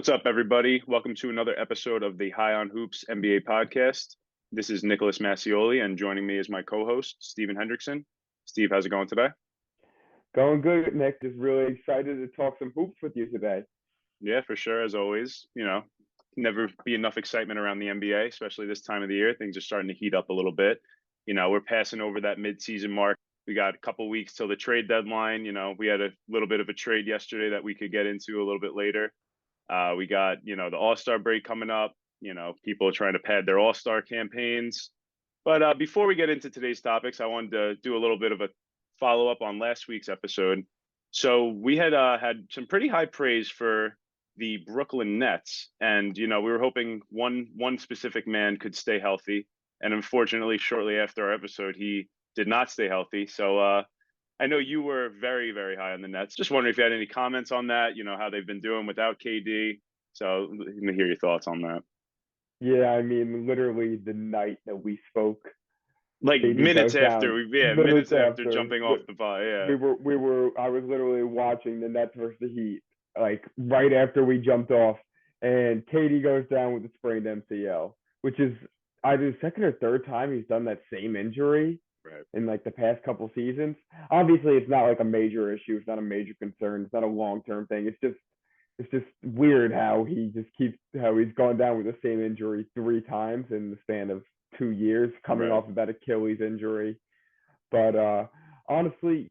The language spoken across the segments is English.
What's up, everybody? Welcome to another episode of the High on Hoops NBA podcast. This is Nicholas Massioli, and joining me is my co-host, Steven Hendrickson. Steve, how's it going today? Going good, Nick. Just really excited to talk some hoops with you today. Yeah, for sure, as always. Never be enough excitement around the NBA, especially this time of the year. Things are starting to heat up a little bit. We're passing over that mid-season mark. We got a couple weeks till the trade deadline. We had a little bit of a trade yesterday that we could get into a little bit later. We got, the All-Star break coming up. People are trying to pad their All-Star campaigns. But before we get into today's topics, I wanted to do a little bit of a follow-up on last week's episode. So we had some pretty high praise for the Brooklyn Nets, and we were hoping one specific man could stay healthy. And unfortunately, shortly after our episode, he did not stay healthy. So I know you were very, very high on the Nets. Just wondering if you had any comments on that, how they've been doing without KD. So let me hear your thoughts on that. Yeah, I mean, literally the night that we spoke, Like KD minutes goes after, down. minutes Minutes after after, jumping off the pod. Yeah, I was literally watching the Nets versus the Heat, like right after we jumped off, and KD goes down with a sprained MCL, which is either the second or third time he's done that same injury right. in like the past couple seasons. Obviously, it's not like a major issue. It's not a major concern. It's not a long-term thing. It's just weird how he's gone down with the same injury three times in the span of 2 years, coming Right. off of that Achilles injury. But honestly,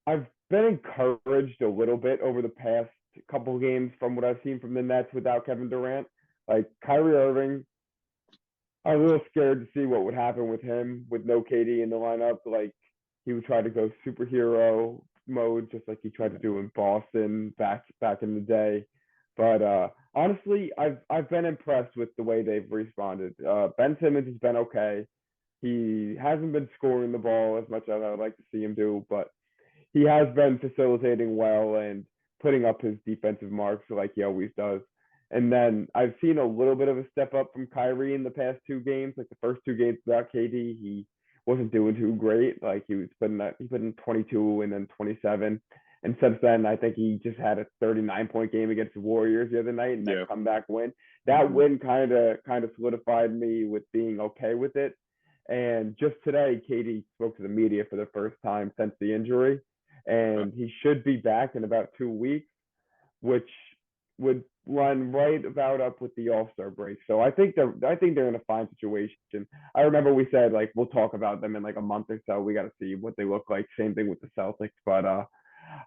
I've been encouraged a little bit over the past couple of games from what I've seen from the Nets without Kevin Durant. Like Kyrie Irving, I'm a little scared to see what would happen with him with no KD in the lineup. Like he would try to go superhero mode, just like he tried to do in Boston back in the day. But honestly, I've been impressed with the way they've responded. Ben Simmons has been okay. He hasn't been scoring the ball as much as I would like to see him do, but he has been facilitating well and putting up his defensive marks like he always does. And then I've seen a little bit of a step up from Kyrie in the past two games. Like the first two games without KD, he wasn't doing too great. Like he put in 22 and then 27. And since then, I think he just had a 39-point game against the Warriors the other night and that Yeah. comeback win. That win kind of solidified me with being okay with it. And just today, KD spoke to the media for the first time since the injury, Okay. and he should be back in about 2 weeks, which would line right about up with the All-Star break. So I think they're in a fine situation. I remember we said like we'll talk about them in like a month or so. We got to see what they look like. Same thing with the Celtics, but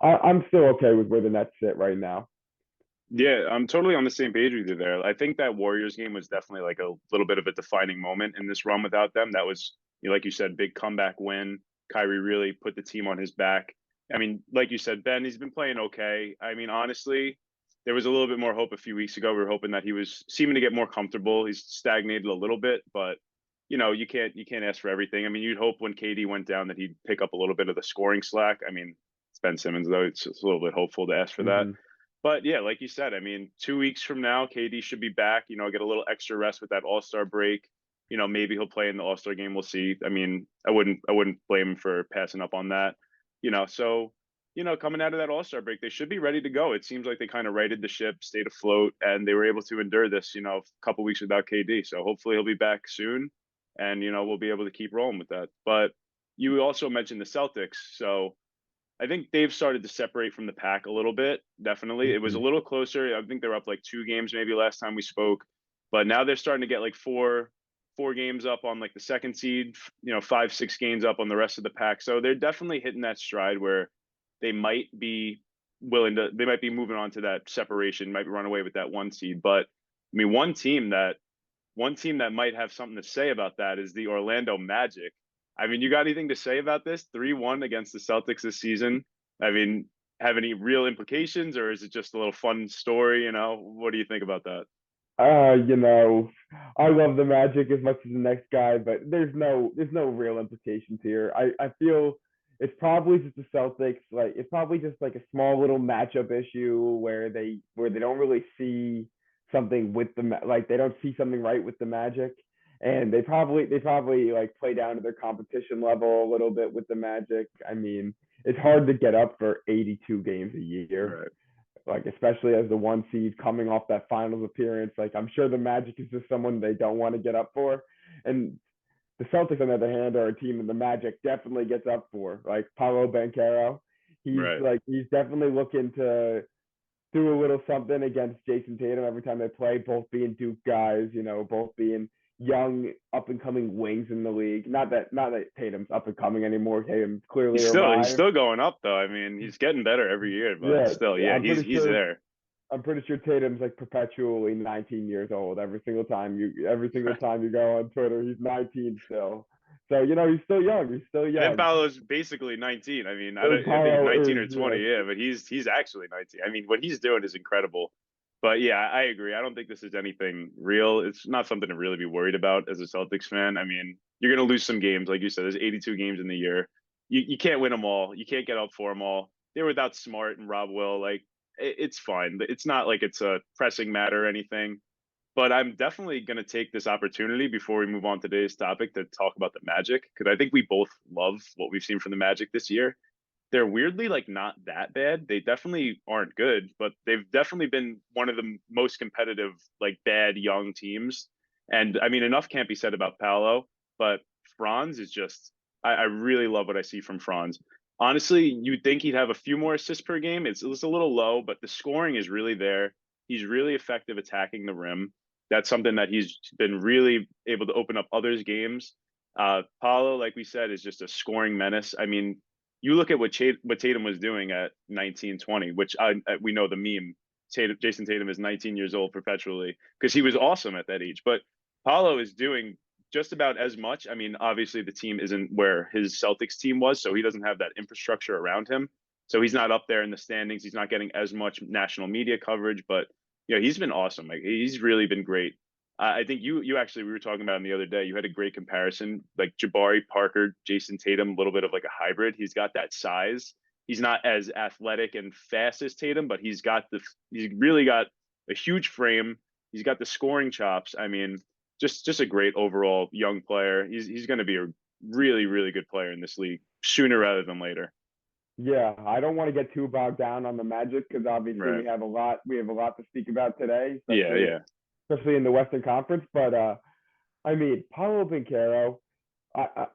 I'm still okay with where the Nets sit right now. Yeah, I'm totally on the same page with you there. I think that Warriors game was definitely like a little bit of a defining moment in this run without them. That was, like you said, big comeback win. Kyrie really put the team on his back. I mean, like you said, Ben, he's been playing okay. I mean, honestly, there was a little bit more hope a few weeks ago. We were hoping that he was seeming to get more comfortable. He's stagnated a little bit, but you can't ask for everything. I mean, you'd hope when KD went down that he'd pick up a little bit of the scoring slack. I mean, it's Ben Simmons though. It's a little bit hopeful to ask for that. Mm-hmm. But yeah, like you said, I mean, 2 weeks from now, KD should be back. Get a little extra rest with that All-Star break. Maybe he'll play in the All-Star game. We'll see. I mean, I wouldn't blame him for passing up on that. So coming out of that All-Star break, they should be ready to go. It seems like they kind of righted the ship, stayed afloat, and they were able to endure this. A couple weeks without KD. So hopefully he'll be back soon, and we'll be able to keep rolling with that. But you also mentioned the Celtics, so. I think they've started to separate from the pack a little bit. Definitely. It was a Mm-hmm. little closer. I think they're up like 2 games maybe last time we spoke. But now they're starting to get like four games up on like the second seed, 5, 6 games up on the rest of the pack. So they're definitely hitting that stride where they might be they might be moving on to that separation, might run away with that one seed. But I mean, one team that might have something to say about that is the Orlando Magic. I mean, you got anything to say about this? 3-1 against the Celtics this season. I mean, have any real implications, or is it just a little fun story? What do you think about that? Uh, you know, I love the Magic as much as the next guy, but there's no real implications here. I feel it's probably just the Celtics. Like it's probably just like a small little matchup issue where they don't really see something with like they don't see something right with the Magic, and they probably like play down to their competition level a little bit with the Magic. I mean, it's hard to get up for 82 games a year. Right. like especially as the 1 seed coming off that finals appearance. Like I'm sure the Magic is just someone they don't want to get up for. And the Celtics, on the other hand, are a team that the Magic definitely gets up for. Like Paolo Banchero, Right. he's definitely looking to do a little something against Jason Tatum every time they play, both being Duke guys, both being young up and coming wings in the league. Not that Tatum's up and coming anymore. Tatum's clearly He's arrived. still going up though. I mean, he's getting better every year, but Yeah, still, yeah, I'm pretty he's sure there. I'm pretty sure Tatum's like perpetually 19 years old. Every single time you go on Twitter, he's 19 still. So he's still young. He's still And then young. Paolo's basically 19. I mean, And I think Paulo 19 is or 20, yeah, but he's actually 19. I mean, what he's doing is incredible. But yeah, I agree. I don't think this is anything real. It's not something to really be worried about as a Celtics fan. I mean, you're going to lose some games, like you said. There's 82 games in the year. You can't win them all. You can't get up for them all. They're without Smart and Rob Will. Like it's fine. It's not like it's a pressing matter or anything. But I'm definitely going to take this opportunity before we move on to today's topic to talk about the Magic because I think we both love what we've seen from the Magic this year. They're weirdly like not that bad. They definitely aren't good, but they've definitely been one of the most competitive, like bad young teams. And I mean, enough can't be said about Paolo, but Franz is just, I really love what I see from Franz. Honestly, you'd think he'd have a few more assists per game. It's a little low, but the scoring is really there. He's really effective attacking the rim. That's something that he's been really able to open up others' games. Paulo, like we said, is just a scoring menace. I mean, you look at what Tatum was doing at 19, 20, which we know the meme. Jason Tatum is 19 years old perpetually because he was awesome at that age. But Paulo is doing just about as much. I mean, obviously the team isn't where his Celtics team was, so he doesn't have that infrastructure around him. So he's not up there in the standings. He's not getting as much national media coverage, but he's been awesome. Like he's really been great. I think you actually we were talking about him the other day. You had a great comparison, like Jabari Parker, Jason Tatum, a little bit of like a hybrid. He's got that size. He's not as athletic and fast as Tatum, but he's really got a huge frame. He's got the scoring chops. I mean, just a great overall young player. He's going to be a really good player in this league sooner rather than later. Yeah, I don't want to get too bogged down on the Magic because obviously Right. we have a lot to speak about today, Yeah. especially Yeah. in the Western Conference. But I mean, Paulo Banchero,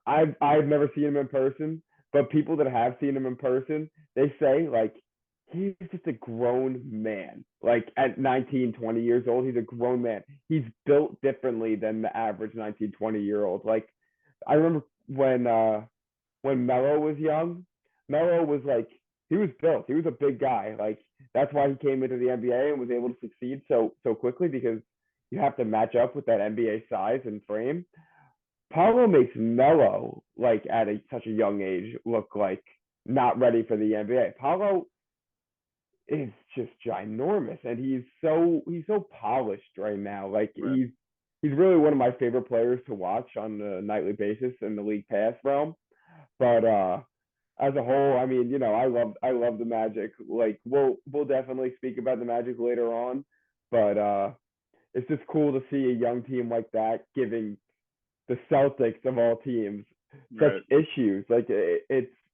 I've never seen him in person, but people that have seen him in person, they say like he's just a grown man. Like at 19, 20 years old, he's a grown man. He's built differently than the average 19, 20-year old. Like I remember when Melo was young, Melo was like he was built. He was a big guy. Like that's why he came into the NBA and was able to succeed so quickly because you have to match up with that NBA size and frame. Paulo makes Melo like at such a young age look like not ready for the NBA. Paulo is just ginormous and he's so polished right now. Like Right. he's really one of my favorite players to watch on a nightly basis in the league pass realm. But as a whole, I mean, I love the Magic. Like we'll definitely speak about the Magic later on, but it's just cool to see a young team like that giving the Celtics of all teams such Right. issues. Like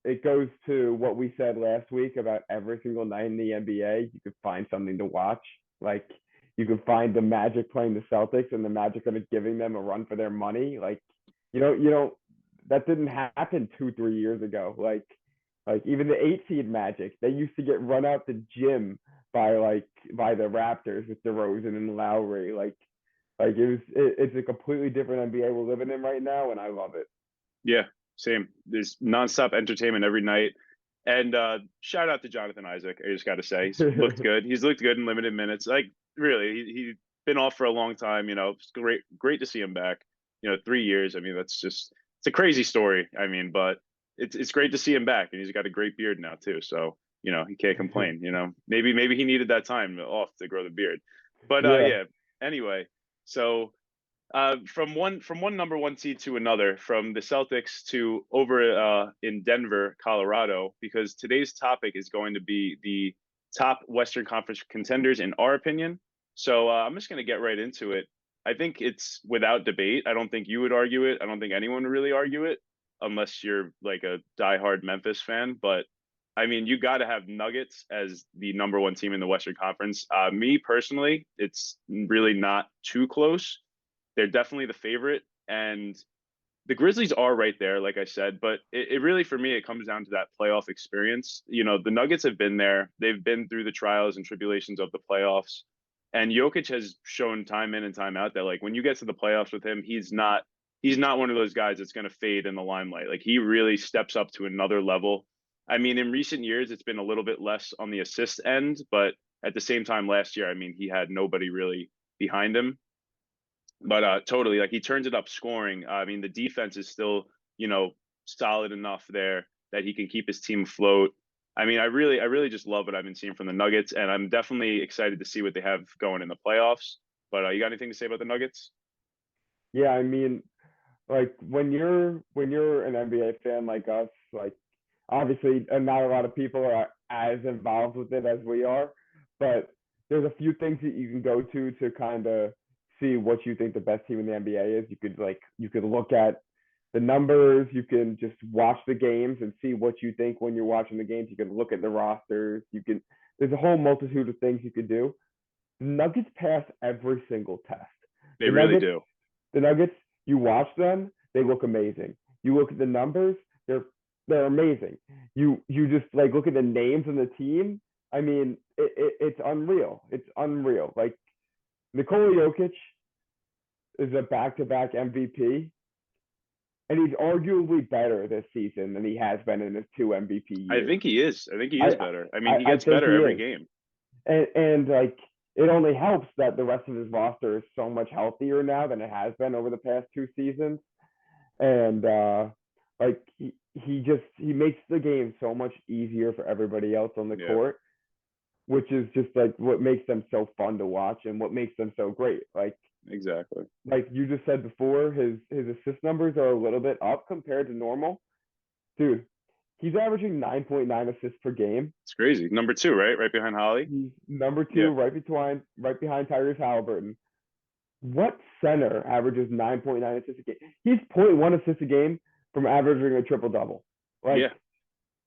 it goes to what we said last week about every single night in the NBA, you could find something to watch. Like you could find the Magic playing the Celtics and the Magic are giving them a run for their money. Like you don't that didn't happen 2 3 years ago. Like even the 8 seed Magic, they used to get run out the gym by the Raptors with DeRozan and Lowry. Like it's a completely different NBA we're living in right now, and I love it. Yeah, same. There's nonstop entertainment every night. And shout out to Jonathan Isaac. I just got to say, he's looked good. He's looked good in limited minutes. Like really, he's been off for a long time. It's great to see him back. 3 years. I mean, it's a crazy story. I mean, but it's great to see him back, and he's got a great beard now too. So he can't complain. Maybe he needed that time off to grow the beard. But Yeah, yeah. Anyway, so from one number one seed to another, from the Celtics to over in Denver, Colorado, because today's topic is going to be the top Western Conference contenders in our opinion. So I'm just going to get right into it. I think it's without debate. I don't think you would argue it. I don't think anyone would really argue it, unless you're like a diehard Memphis fan. But I mean, you got to have Nuggets as the number one team in the Western Conference. Me personally, it's really not too close. They're definitely the favorite, and the Grizzlies are right there, like I said. But it really, for me, it comes down to that playoff experience. The Nuggets have been there; they've been through the trials and tribulations of the playoffs, and Jokic has shown time in and time out that like when you get to the playoffs with him, he's not one of those guys that's going to fade in the limelight. Like he really steps up to another level. I mean, in recent years, it's been a little bit less on the assist end, but at the same time, last year, I mean, he had nobody really behind him. But totally, like he turns it up scoring. I mean, the defense is still, solid enough there that he can keep his team afloat. I mean, I really just love what I've been seeing from the Nuggets, and I'm definitely excited to see what they have going in the playoffs. But you got anything to say about the Nuggets? Yeah, I mean, like when you're an NBA fan like us, like obviously not a lot of people are as involved with it as we are, but there's a few things that you can go to kind of see what you think the best team in the NBA is. You could look at the numbers, you can just watch the games and see what you think when you're watching the games. You can look at the rosters, there's a whole multitude of things you could do. The Nuggets pass every single test. They The really Nuggets do. the Nuggets, you watch them, they look amazing. You look at the numbers, they're amazing. You just like look at the names on the team. I mean, it's unreal. It's unreal. Like Nikola Jokic is a back-to-back MVP, and he's arguably better this season than he has been in his two MVP I years. think he is. I think he is I better. I mean, I, he I gets think better he every is, game. and like it only helps that the rest of his roster is so much healthier now than it has been over the past two seasons. And like he makes the game so much easier for everybody else on the Yeah, court, which is just like what makes them so fun to watch and what makes them so great. exactly. Like you just said before, his assist numbers are a little bit up compared to normal. Dude, he's averaging 9.9 assists per game. It's crazy. Number two, right? Right behind Holly. He's number Yeah. two, right behind Tyrese Halliburton. What center averages 9.9 assists a game? He's zero point 0.1 assists a game from averaging a triple double. Like Yeah.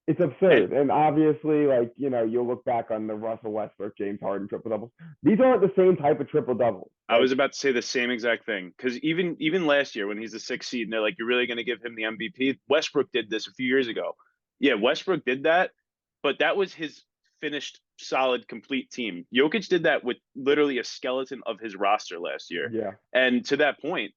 it's And absurd. And obviously, like, you'll look back on the Russell Westbrook, James Harden triple doubles. These aren't the same type of triple doubles. I was about to say the same exact thing because even last year when he's the sixth seed and they're like, you're really going to give him the MVP. Westbrook did this a few years ago. Yeah, Westbrook did that, but that was his finished, solid, complete team. Jokic did that with literally a skeleton of his roster last year. Yeah. And to that point,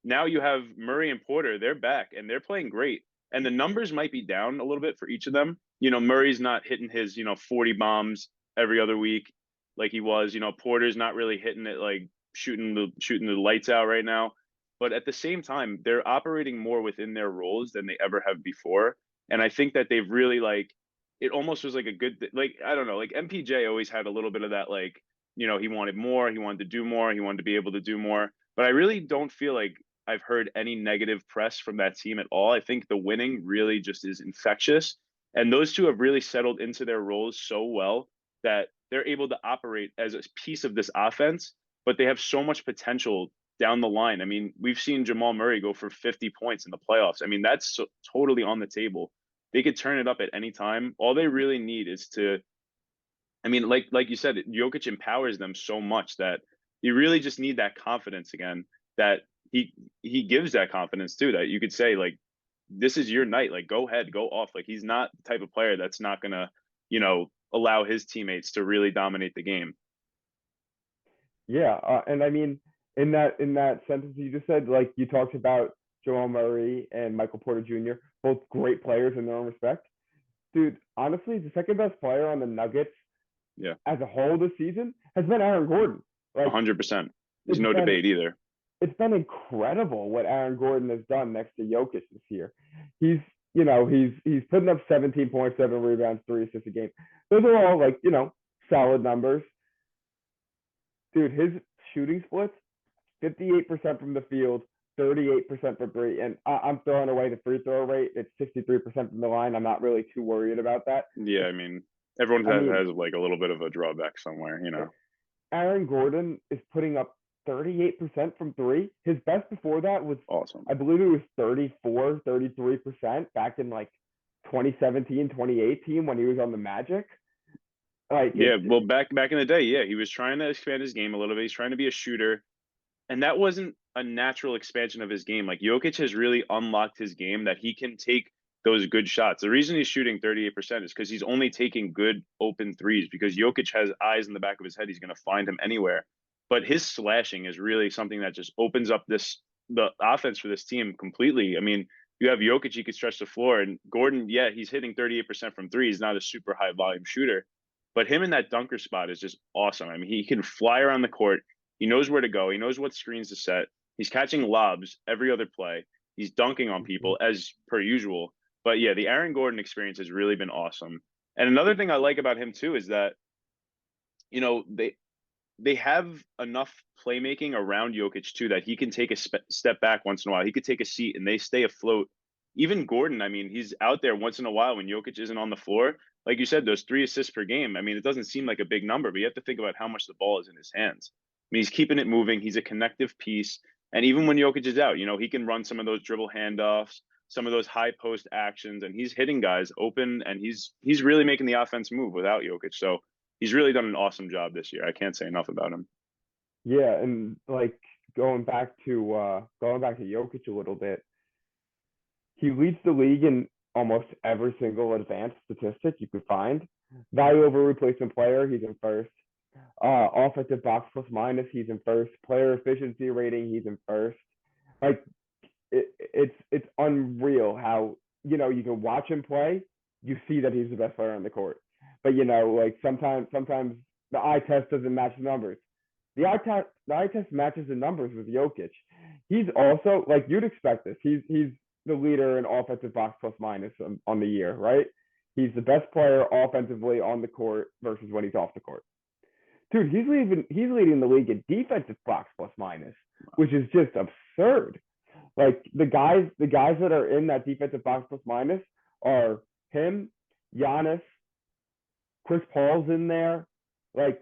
now you have Murray and Porter. They're back and they're playing great. And the numbers might be down a little bit for each of them. Murray's not hitting his 40 bombs every other week like he was. Porter's not really hitting it like shooting the lights out right now. But at the same time, they're operating more within their roles than they ever have before. And I think that they've really like it almost was like a good like I don't know, like MPJ always had a little bit of that like, he wanted more, he wanted to do more, he wanted to be able to do more. But I really don't feel like I've heard any negative press from that team at all. I think the winning really just is infectious. And those two have really settled into their roles so well that they're able to operate as a piece of this offense, but they have so much potential down the line. I mean, we've seen Jamal Murray go for 50 points in the playoffs. I mean, that's totally on the table. They could turn it up at any time. All they really need is to, I mean, like you said, Jokic empowers them so much that you really just need that confidence again. That he gives that confidence too. That you could say like, this is your night. Like, go ahead, go off. Like, he's not the type of player that's not gonna, allow his teammates to really dominate the game. Yeah. And I mean, in that sentence you just said, like you talked about Jamal Murray and Michael Porter Jr., both great players in their own respect. Dude, honestly, the second best player on the Nuggets Yeah, as a whole this season has been Aaron Gordon. Like 100%. There's it's no been debate either. it's been incredible what Aaron Gordon has done next to Jokic this year. He's putting up 17.7 rebounds, 3 assists a game. Those are all like, solid numbers. Dude, his shooting splits, 58% from the field, 38% from three. And I'm throwing away the free throw rate. It's 63% from the line. I'm not really too worried about that. Yeah, I mean, everyone I mean, has like a little bit of a drawback somewhere. Aaron Gordon is putting up 38% from three. His best before that was, Awesome. I believe it was 34, 33% back in like 2017, 2018 when he was on the Magic. Like Yeah, well, back in the day, yeah, he was trying to expand his game a little bit. He's trying to be a shooter, and that wasn't a natural expansion of his game. Like Jokic has really unlocked his game that he can take those good shots. The reason he's shooting 38% is because he's only taking good open threes because Jokic has eyes in the back of his head. He's going to find him anywhere. But his slashing is really something that just opens up the offense for this team completely. I mean, you have Jokic, he could stretch the floor, and Gordon, yeah, he's hitting 38% from three. He's not a super high volume shooter, but him in that dunker spot is just awesome. I mean, he can fly around the court. He knows where to go. He knows what screens to set. He's catching lobs every other play. He's dunking on people as per usual. But yeah, the Aaron Gordon experience has really been awesome. And another thing I like about him too is that, you know, they have enough playmaking around Jokic too that he can take a step back once in a while. He could take a seat and they stay afloat. Even Gordon, I mean, he's out there once in a while when Jokic isn't on the floor. Like you said, those 3 assists per game. I mean, it doesn't seem like a big number, but you have to think about how much the ball is in his hands. I mean, he's keeping it moving. He's a connective piece. And even when Jokic is out, you know, he can run some of those dribble handoffs, some of those high post actions, and he's hitting guys open, and he's really making the offense move without Jokic. So he's really done an awesome job this year. I can't say enough about him. yeah, and like going back to Jokic a little bit, he leads the league in almost every single advanced statistic you could find. Value over replacement player, he's in first. Offensive box plus minus, he's in first. Player efficiency rating, he's in first. Like it's unreal how you can watch him play, you see that he's the best player on the court. But like sometimes the eye test doesn't match the numbers. The eye test matches the numbers with Jokic. He's also like you'd expect this. He's the leader in offensive box plus minus on the year, right? He's the best player offensively on the court versus when he's off the court. Dude, he's leading the league in defensive box plus minus, which is just absurd. Like the guys that are in that defensive box plus minus are him, Giannis, Chris Paul's in there, like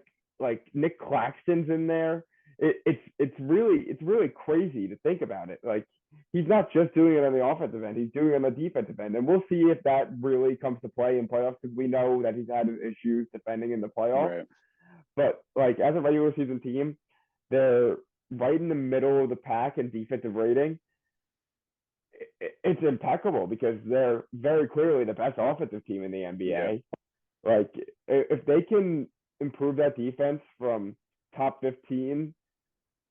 Nick Claxton's in there. It's really crazy to think about it. Like he's not just doing it on the offensive end; he's doing it on the defensive end, and we'll see if that really comes to play in playoffs because we know that he's had issues defending in the playoffs. Right. But like as a regular season team, they're right in the middle of the pack in defensive rating. It's impeccable because they're very clearly the best offensive team in the Yeah. NBA. Like if they can improve that defense from top 15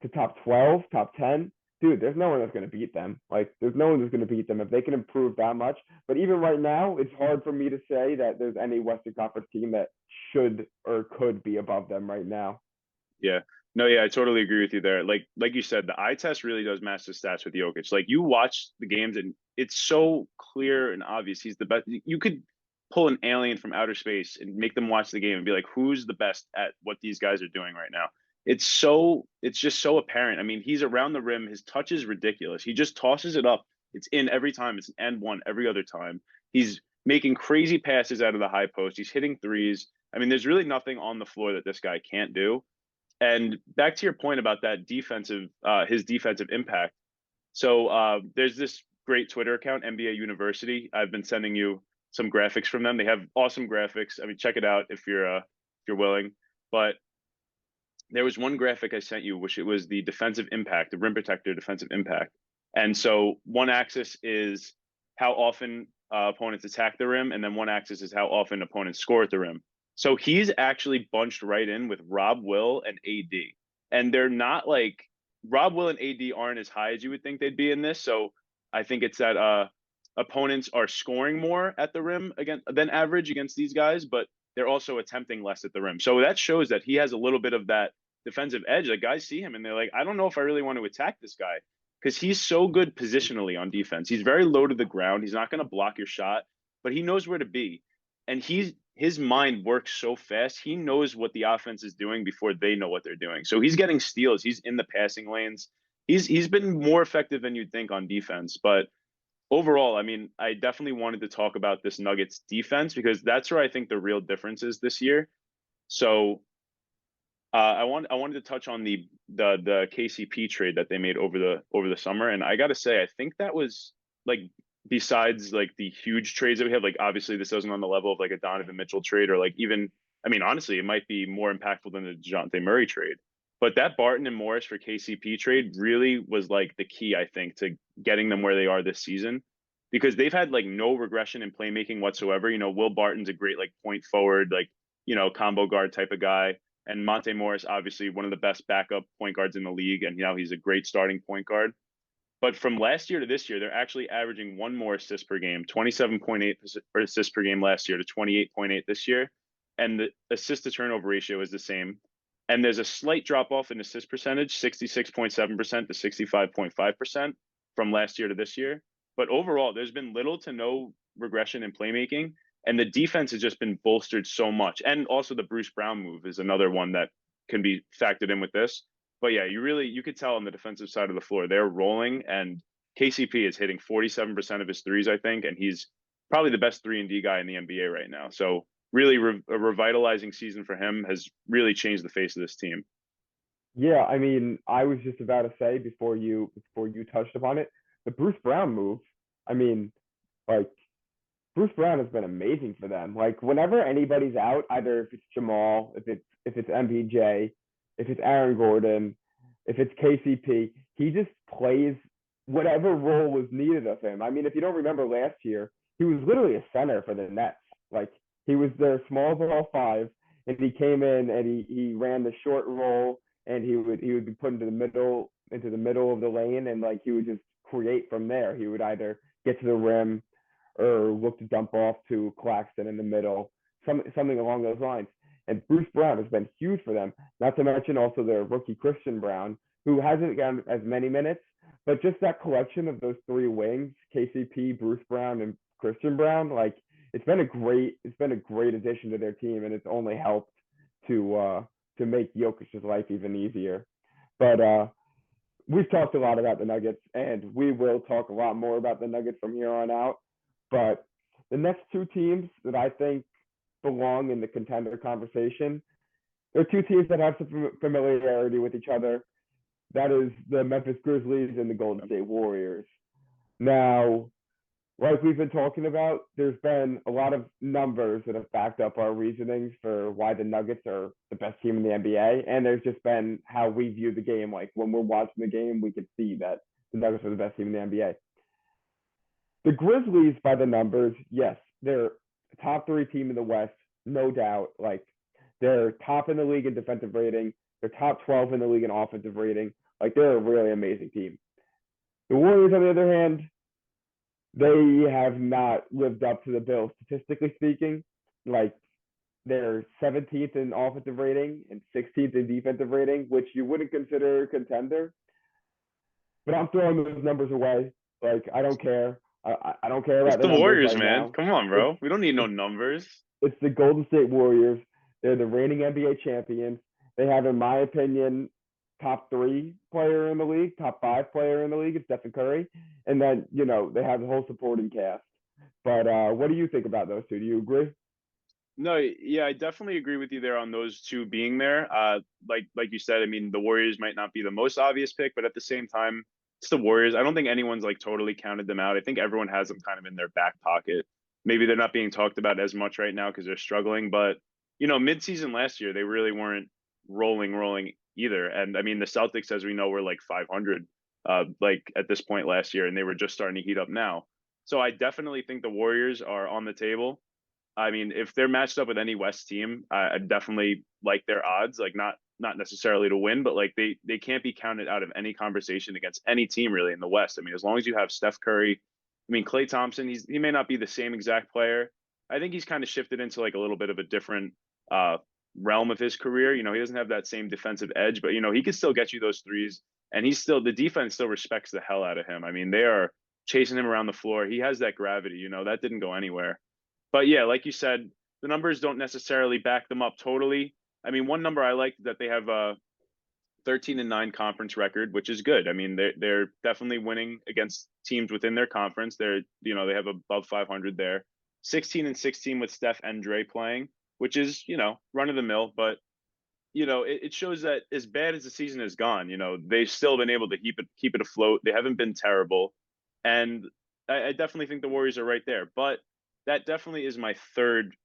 to top 12, top 10, dude, there's no one that's going to beat them. Like there's no one that's going to beat them if they can improve that much. But even right now, it's hard for me to say that there's any Western Conference team that should or could be above them right now. Yeah. No, yeah, I totally agree with you there. Like you said, the eye test really does match the stats with Jokic. Like you watch the games and it's so clear and obvious he's the best. You could pull an alien from outer space and make them watch the game and be like, who's the best at what these guys are doing right now? It's just so apparent. I mean, he's around the rim. His touch is ridiculous. He just tosses it up. It's in every time. It's an and one every other time. He's making crazy passes out of the high post. He's hitting threes. I mean, there's really nothing on the floor that this guy can't do. And back to your point about that his defensive impact. So there's this great Twitter account, NBA University. I've been sending you some graphics from them. They have awesome graphics. I mean, check it out if you're willing. But there was one graphic I sent you, which it was the defensive impact, the rim protector defensive impact. And so one axis is how often opponents attack the rim, and then one axis is how often opponents score at the rim. So he's actually bunched right in with Rob Will and AD. And they're not like Rob Will and AD aren't as high as you would think they'd be in this. So I think it's that opponents are scoring more at the rim than average against these guys, but they're also attempting less at the rim. So that shows that he has a little bit of that defensive edge. Like guys see him and they're like, I don't know if I really want to attack this guy because he's so good positionally on defense. He's very low to the ground. He's not going to block your shot, but he knows where to be. And his mind works so fast. He knows what the offense is doing before they know what they're doing. So he's getting steals. He's in the passing lanes. He's been more effective than you'd think on defense. But overall, I mean, I definitely wanted to talk about this Nuggets defense because that's where I think the real difference is this year. So I wanted to touch on the KCP trade that they made over the summer, and I got to say, I think that was like besides like the huge trades that we have, like obviously this isn't on the level of like a Donovan Mitchell trade or like even, I mean, honestly, it might be more impactful than the DeJounte Murray trade. But that Barton and Morris for KCP trade really was like the key, I think, to getting them where they are this season because they've had like no regression in playmaking whatsoever. Will Barton's a great like point forward, like, combo guard type of guy. And Monte Morris, obviously one of the best backup point guards in the league. And, he's a great starting point guard. But from last year to this year, they're actually averaging one more assist per game, 27.8 assists per game last year to 28.8 this year. And the assist to turnover ratio is the same. And there's a slight drop off in assist percentage, 66.7% to 65.5% from last year to this year. But overall, there's been little to no regression in playmaking. And the defense has just been bolstered so much. And also the Bruce Brown move is another one that can be factored in with this. But yeah, you could tell on the defensive side of the floor, they're rolling and KCP is hitting 47% of his threes, I think, and he's probably the best 3-and-D guy in the NBA right now. So really a revitalizing season for him has really changed the face of this team. Yeah, I mean, I was just about to say before you touched upon it, the Bruce Brown move. I mean, like Bruce Brown has been amazing for them. Like whenever anybody's out, either if it's Jamal, if it's MPJ, if it's Aaron Gordon, if it's KCP, he just plays whatever role was needed of him. I mean, if you don't remember last year, he was literally a center for the Nets. Like he was their small ball five, and he came in and he ran the short roll, and he would be put into the middle of the lane, and like he would just create from there. He would either get to the rim or look to dump off to Claxton in the middle, something along those lines. And Bruce Brown has been huge for them. Not to mention also their rookie Christian Brown, who hasn't gotten as many minutes, but just that collection of those three wings, KCP, Bruce Brown, and Christian Brown, like it's been a great addition to their team, and it's only helped to make Jokic's life even easier. But we've talked a lot about the Nuggets, and we will talk a lot more about the Nuggets from here on out. But the next two teams that I think belong in the contender conversation, they're two teams that have some familiarity with each other. That is the Memphis Grizzlies and the Golden State Warriors. Now, like we've been talking about, there's been a lot of numbers that have backed up our reasonings for why the Nuggets are the best team in the NBA. And there's just been how we view the game. Like when we're watching the game, we can see that the Nuggets are the best team in the NBA. The Grizzlies, by the numbers, yes, they're a top three team in the West, no doubt. Like they're top in the league in defensive rating. They're top 12 in the league in offensive rating. Like they're a really amazing team. The Warriors, on the other hand, they have not lived up to the bill statistically speaking. Like they're 17th in offensive rating and 16th in defensive rating, which you wouldn't consider a contender. But I'm throwing those numbers away. Like I don't care. I don't care It's about the the numbers Warriors, right man. now. Come on, It's bro. We don't need no it's numbers. it's the Golden State Warriors. They're the reigning NBA champions. They have, in my opinion, top three player in the league, top five player in the league. It's Stephen Curry, and then they have the whole supporting cast. But what do you think about those two? Do you agree? No, yeah, I definitely agree with you there on those two being there. Like you said, I mean, the Warriors might not be the most obvious pick, but at the same time, it's the Warriors. I don't think anyone's like totally counted them out. I think everyone has them kind of in their back pocket. Maybe they're not being talked about as much right now because they're struggling, but midseason last year they really weren't rolling either. And I mean, the Celtics, as we know, were like 500, like at this point last year, and they were just starting to heat up now. So I definitely think the Warriors are on the table. I mean, if they're matched up with any West team, I definitely like their odds. Like not necessarily to win, but like they can't be counted out of any conversation against any team really in the West. I mean, as long as you have Steph Curry, I mean Klay Thompson, he may not be the same exact player. I think he's kind of shifted into like a little bit of a different uh realm of his career. He doesn't have that same defensive edge, but he can still get you those threes, and the defense still respects the hell out of him. I mean, they are chasing him around the floor. He has that gravity. That didn't go anywhere. But yeah, like you said, the numbers don't necessarily back them up totally. I mean, one number I like that they have a 13-9 conference record, which is good. I mean, they're definitely winning against teams within their conference. They have above 500 there. 16-16 with Steph and Dre playing, which is run of the mill, but it shows that as bad as the season has gone, they've still been able to keep it afloat. They haven't been terrible, and I definitely think the Warriors are right there, but that definitely is my third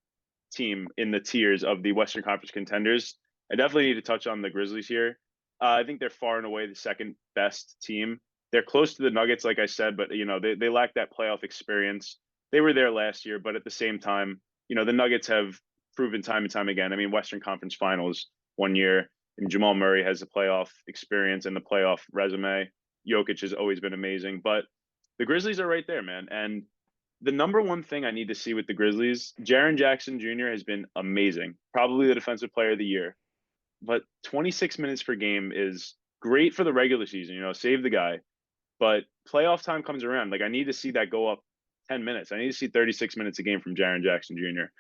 team in the tiers of the Western Conference contenders. I definitely need to touch on the Grizzlies here. I think they're far and away the second best team. They're close to the Nuggets, like I said, but they lack that playoff experience. They were there last year, but at the same time, the Nuggets have proven time and time again. I mean, Western Conference Finals one year, and Jamal Murray has the playoff experience and the playoff resume. Jokic has always been amazing, but the Grizzlies are right there, man. And the number one thing I need to see with the Grizzlies, Jaren Jackson Jr. has been amazing, probably the defensive player of the year. But 26 minutes per game is great for the regular season, save the guy. But playoff time comes around. Like I need to see that go up 10 minutes. I need to see 36 minutes a game from Jaren Jackson Jr.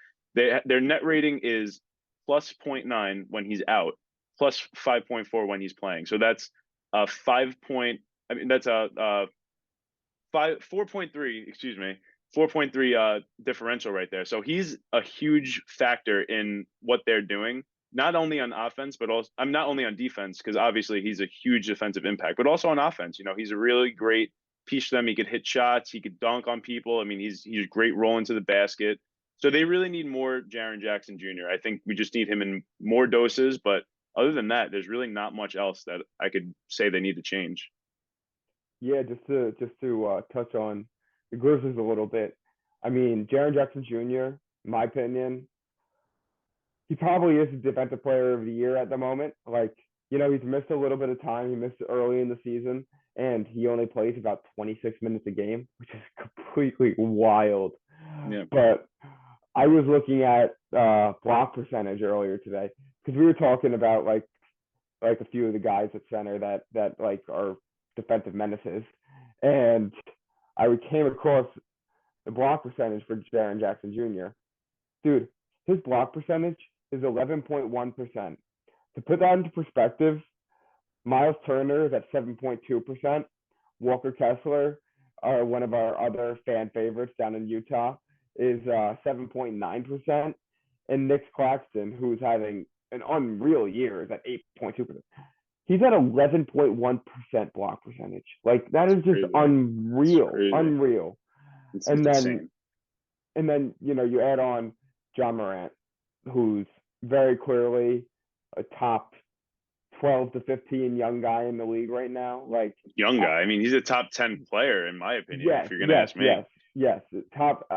Their net rating is plus zero point 0.9 when he's out, plus 5.4 when he's playing. So that's a 5 point. I mean, that's a 4.3, excuse me, 4.3 differential right there. So he's a huge factor in what they're doing, not only on offense, but also I'm not only on defense, because obviously he's a huge defensive impact, but also on offense. He's a really great piece for them. He could hit shots, he could dunk on people. I mean, he's great rolling to the basket. So they really need more Jaren Jackson Jr. I think we just need him in more doses, but other than that, there's really not much else that I could say they need to change. Yeah, just to touch on the Grizzlies a little bit. I mean, Jaren Jackson Jr., in my opinion, he probably is the defensive player of the year at the moment. Like, he's missed a little bit of time. He missed early in the season, and he only plays about 26 minutes a game, which is completely wild. Yeah. But I was looking at block percentage earlier today because we were talking about like a few of the guys at center that like are defensive menaces, and I came across the block percentage for Jaren Jackson Jr. Dude, his block percentage is 11.1%. To put that into perspective, Miles Turner is at 7.2%. Walker Kessler, one of our other fan favorites down in Utah, is 7.9%. And Nick Claxton, who's having an unreal year, is at 8.2%. He's at 11.1% block percentage. Like that is just Crazy. unreal, Crazy. unreal. It's And then insane. and then you add on John Morant, who's very clearly a top 12 to 15 young guy in the league right now. Like Young guy. I mean, he's a top 10 player in my opinion, if yes, you're gonna yes, ask me. yes, yes. Top.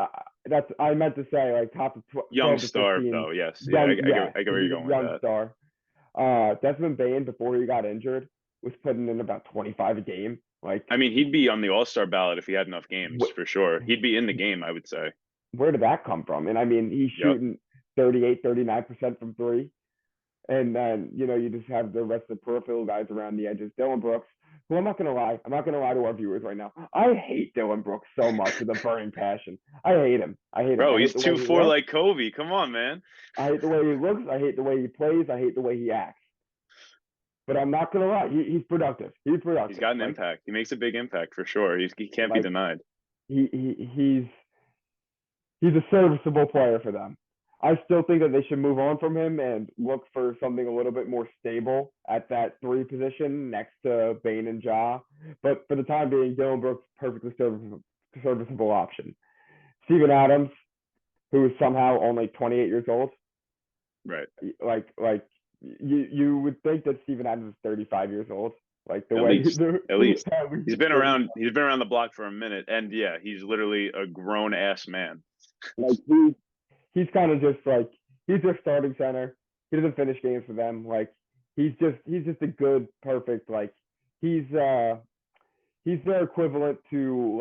That's I meant to say like top 12 Young to star 15 though, yes. Yeah, young. Yeah, I get where he's you're a going with young that. star. Desmond Bain before he got injured was putting in about 25 a game. Like I mean, he'd be on the All-Star ballot if he had enough games, wh- for sure. He'd be in the game, I would say. where did that come from? And I mean, he's Yep. shooting 38, 39% from three. And then, you just have the rest of the peripheral guys around the edges. Dylan Brooks, who I'm not gonna lie to our viewers right now. I hate Dylan Brooks so much with a burning passion. I hate him. I hate him. Bro, I hate he's the way two he four looks. like Kobe. Come on, man. I hate the way he looks. I hate the way he plays. I hate the way he acts. But I'm not gonna lie, he's productive. He's He's productive. got an impact. He makes a big impact for sure. He can't be Like denied. he's a serviceable player for them. I still think that they should move on from him and look for something a little bit more stable at that three position next to Bain and Ja. But for the time being, Dylan Brooks perfectly serviceable option. Steven Adams, who is somehow only 28 years old, Right. like you would think that Steven Adams is 35 years old. Like the At way least. At least. at least He's been 30. around the block for a minute. And yeah, he's literally a grown ass man. Like he's kind of just like he's their starting center. He doesn't finish games for them. Like he's just a good, perfect like he's he's their equivalent to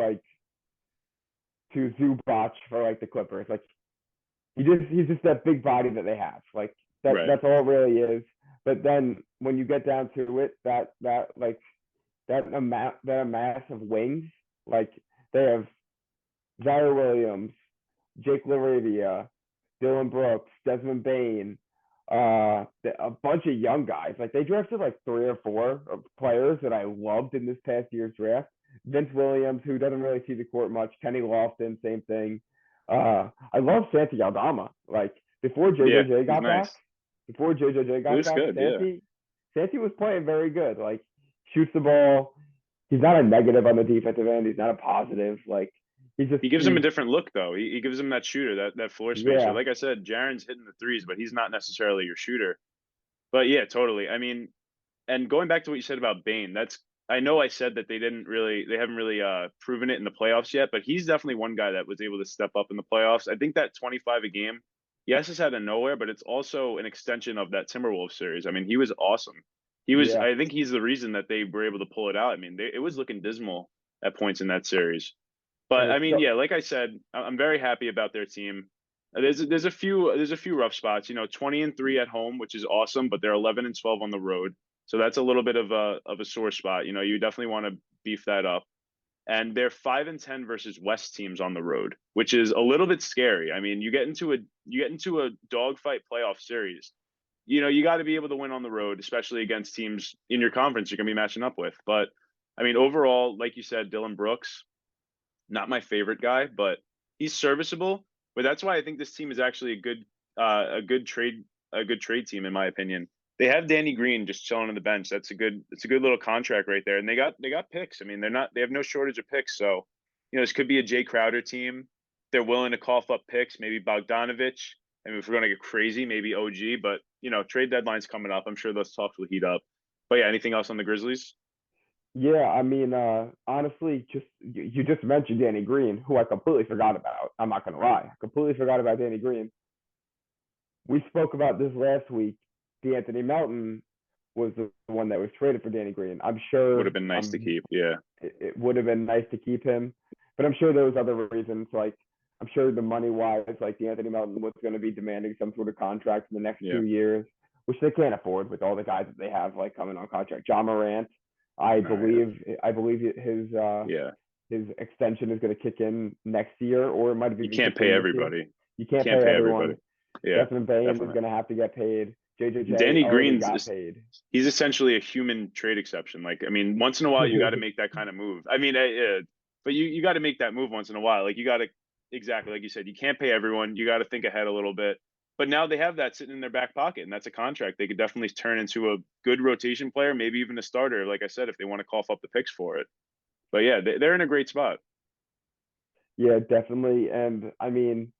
Zubac for like the Clippers. Like he's just that big body that they have. Like Right. that's all it really is. But then when you get down to it, that like that amass of wings, like they have Zaire Williams, Jake LaRavia, Dylan Brooks, Desmond Bain, a bunch of young guys. Like they drafted like three or four players that I loved in this past year's draft. Vince Williams, who doesn't really see the court much. Kenny Lofton, same thing. I love Santi Aldama. Like before Yeah, JJJ he's got back, nice. He looks good, yeah. Santi was playing very good. Like shoots the ball. He's not a negative on the defensive end. He's not a positive. Like He just He gives him a he's different look though. He gives him that shooter, that floor spacer. yeah Like I said, Jaren's hitting the threes, but he's not necessarily your shooter. But yeah, totally. I mean, and going back to what you said about Bane, that's I know I said that they haven't really proven it in the playoffs yet, but he's definitely one guy that was able to step up in the playoffs. I think that 25 a game, yes, it's out of nowhere, but it's also an extension of that Timberwolves series. I mean, he was awesome. yeah. I think he's the reason that they were able to pull it out. I mean, it was looking dismal at points in that series. But And I it's mean, so yeah, like I said, I'm very happy about their team. There's a few rough spots. 20-3 at home, which is awesome, but they're 11-12 on the road, so that's a little bit of a sore spot. You definitely want to beef that up. And they're 5-10 versus West teams on the road, which is a little bit scary. I mean, you get into a dogfight playoff series. You got to be able to win on the road, especially against teams in your conference you're going to be matching up with. But I mean, overall, like you said, Dylan Brooks, not my favorite guy, but he's serviceable. But that's why I think this team is actually a good trade team in my opinion. They have Danny Green just chilling on the bench. It's a good little contract right there, and they got picks. I mean, they have no shortage of picks. So, this could be a Jay Crowder team. They're willing to cough up picks, maybe Bogdanovich. I mean, if we're gonna get crazy, maybe OG. But trade deadline's coming up. I'm sure those talks will heat up. But yeah, anything else on the Grizzlies? yeah. I mean, honestly, just you just mentioned Danny Green, who I completely forgot about. I'm not gonna lie, I completely forgot about Danny Green. We spoke about this last week. D'Anthony Melton was the one that was traded for Danny Green. I'm Would sure have been nice to keep. Yeah, it would have been nice to keep him, but I'm sure there was other reasons. Like I'm sure the money wise, like D'Anthony Melton was going to be demanding some sort of contract in the next yeah. 2 years, which they can't afford with all the guys that they have like coming on contract. John Morant, No, yeah, I believe yeah. his extension is going to kick in next year, or it might have You even can't kicked pay in this year. everybody. You You can't can't pay pay everybody. everyone. Yeah, Desmond Bain is definitely. going to have to get paid. JJJ Danny already Green's got paid. he's essentially a human trade exception. Like, I mean, once in a while you got to make that kind of move. I mean, but you got to make that move once in a while. Like, you got to exactly like you said, you can't pay everyone. You got to think ahead a little bit. But now they have that sitting in their back pocket, and that's a contract they could definitely turn into a good rotation player, maybe even a starter. Like I said, if they want to cough up the picks for it. But yeah, they're in a great spot. Yeah, definitely. And I mean,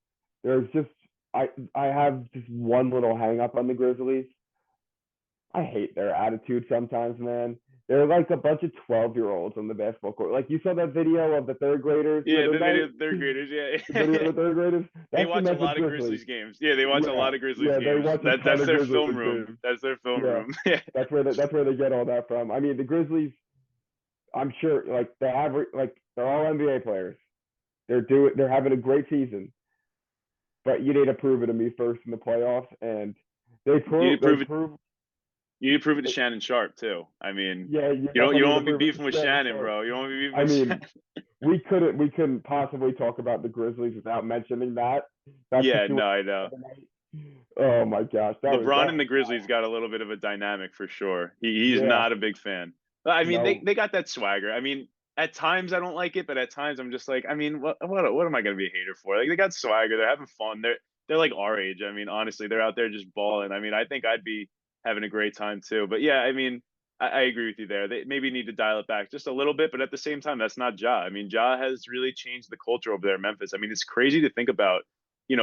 there's just I have just one little hang up on the Grizzlies. I hate their attitude sometimes, man. They're like a bunch of 12-year-olds on the basketball court. Like you saw that video of the third graders the Yeah, other the video night? of third graders. The video of Yeah, the third graders? they That's the watch a Memphis lot of Grizzlies. Grizzlies games. Yeah, they watch a Yeah, lot of Grizzlies yeah, they games. watch a ton That's of their Grizzlies film room. games. That's their film Yeah. room. Yeah, That's where they get all that from. I mean, the Grizzlies, I'm sure like they have like they're all NBA players. They're having a great season, but you need to prove it to me first in the playoffs. And you need to they prove it. prove You need to prove it to Shannon Sharp too. I mean, yeah, you you definitely don't need to want to be prove it to beefing with Shannon Shannon, Sharp. bro. You don't want to be beefing I with mean, Shannon. we couldn't possibly talk about the Grizzlies without mentioning that Yeah, situation no, I know. the other night. Oh my gosh, LeBron that and was the Grizzlies got a little bit of a dynamic for sure. He's yeah. not a big fan. But, I mean, No, they got that swagger. I mean, at times I don't like it, but at times I'm just like, I mean, what am I gonna be a hater for? Like they got swagger. They're having fun. They're like our age. I mean, honestly, they're out there just balling. I mean, I think I'd be having a great time too. But yeah, I mean, I agree with you there. They maybe need to dial it back just a little bit, but at the same time, that's not Ja. I mean, Ja has really changed the culture over there in Memphis. I mean, it's crazy to think about.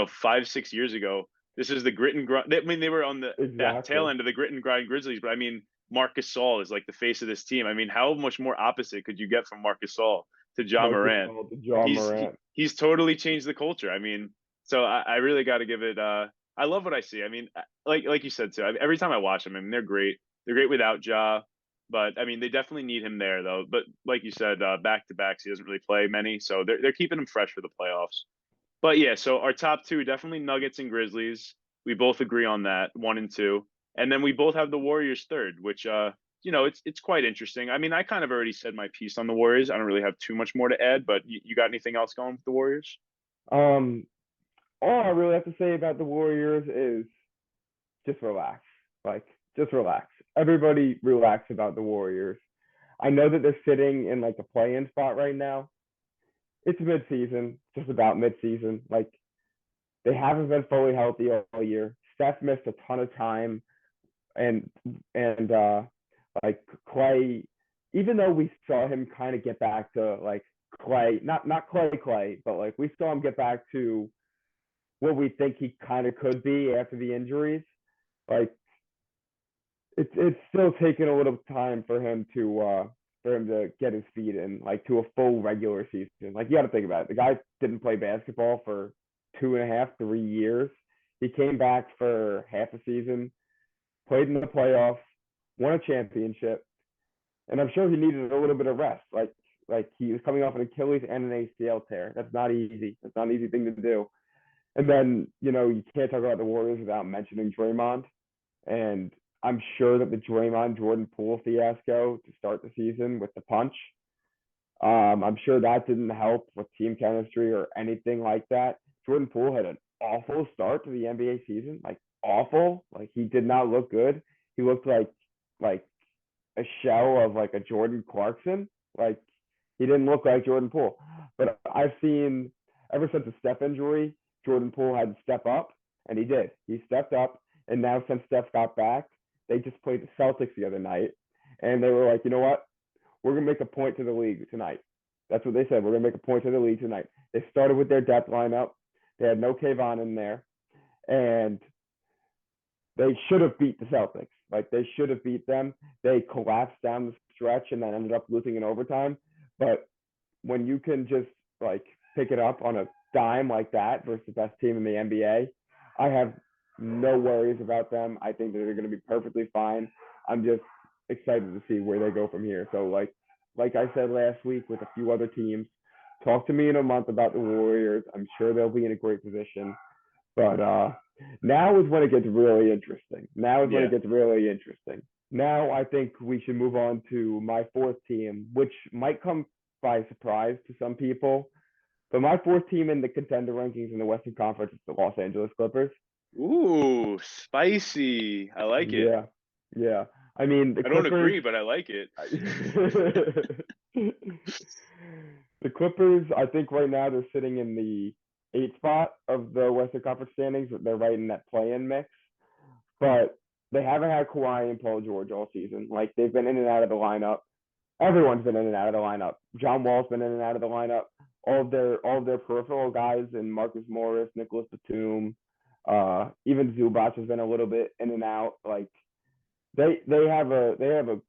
5, 6 years ago, this is the grit and grind. I mean, they were on the tail exactly. end of the grit and grind Grizzlies, but I mean, Marcus Gasol is like the face of this team. I mean, how much more opposite could you get from Marcus Gasol to John Marcus Morant? Gasol to John Morant. He's totally changed the culture. I mean, so I really got to give it. I love what I see. I mean, like you said too. Every time I watch them, I mean, they're great. They're great without Ja, but I mean, they definitely need him there though. But like you said, back to backs, he doesn't really play many, so they're keeping him fresh for the playoffs. But yeah, so our top two definitely Nuggets and Grizzlies. We both agree on that, 1 and 2. And then we both have the Warriors third, which it's quite interesting. I mean, I kind of already said my piece on the Warriors. I don't really have too much more to add, but you got anything else going with the Warriors? Um, all I really have to say about the Warriors is just relax. Like, just relax. Everybody relax about the Warriors. I know that they're sitting in like a play-in spot right now. It's mid-season, just about mid-season. Like they haven't been fully healthy all year. Steph missed a ton of time, and and like Clay, even though we saw him kind of get back to like Clay, not Clay, but like we saw him get back to what we think he kind of could be after the injuries. Like it's still taking a little time for him to get his feet in like to a full regular season. Like you got to think about it. The guy didn't play basketball for 2.5, 3 years. He came back for half a season, played in the playoffs, won a championship, and I'm sure he needed a little bit of rest. Like he was coming off an Achilles and an ACL tear. That's not easy. That's not an easy thing to do. And then you can't talk about the Warriors without mentioning Draymond. And I'm sure that the Draymond Jordan Poole fiasco to start the season with the punch, I'm sure that didn't help with team chemistry or anything like that. Jordan Poole had an awful start to the NBA season, like awful. Like he did not look good. He looked like a shell of like a Jordan Clarkson. Like he didn't look like Jordan Poole. But I've seen ever since the Steph injury, Jordan Poole had to step up, and he did. He stepped up, and now since Steph got back, they just played the Celtics the other night, and they were like, you know what? We're gonna make a point to the league tonight. That's what they said. We're gonna make a point to the league tonight. They started with their depth lineup. They had no Kayvon in there, and they should have beat the Celtics. Like they should have beat them. They collapsed down the stretch and then ended up losing in overtime. But when you can just like pick it up on a dime like that versus the best team in the NBA, I have no worries about them. I think that they're going to be perfectly fine. I'm just excited to see where they go from here. So like I said last week with a few other teams, talk to me in a month about the Warriors. I'm sure they'll be in a great position. But now is when it gets really interesting. Now is when it Yeah. gets really interesting. Now I think we should move on to my fourth team, which might come by surprise to some people. But my fourth team in the contender rankings in the Western Conference is the Los Angeles Clippers. Ooh, spicy. I like it. Yeah, yeah. I mean, the I don't Clippers. agree, but I like it. The Clippers, I think right now they're sitting in the eighth spot of the Western Conference standings. They're right in that play-in mix, but they haven't had Kawhi and Paul George all season. Like they've been in and out of the lineup. Everyone's been in and out of the lineup. John Wall's been in and out of the lineup. All of their peripheral guys and Marcus Morris, Nicholas Batum, even Zubac has been a little bit in and out. Like they have a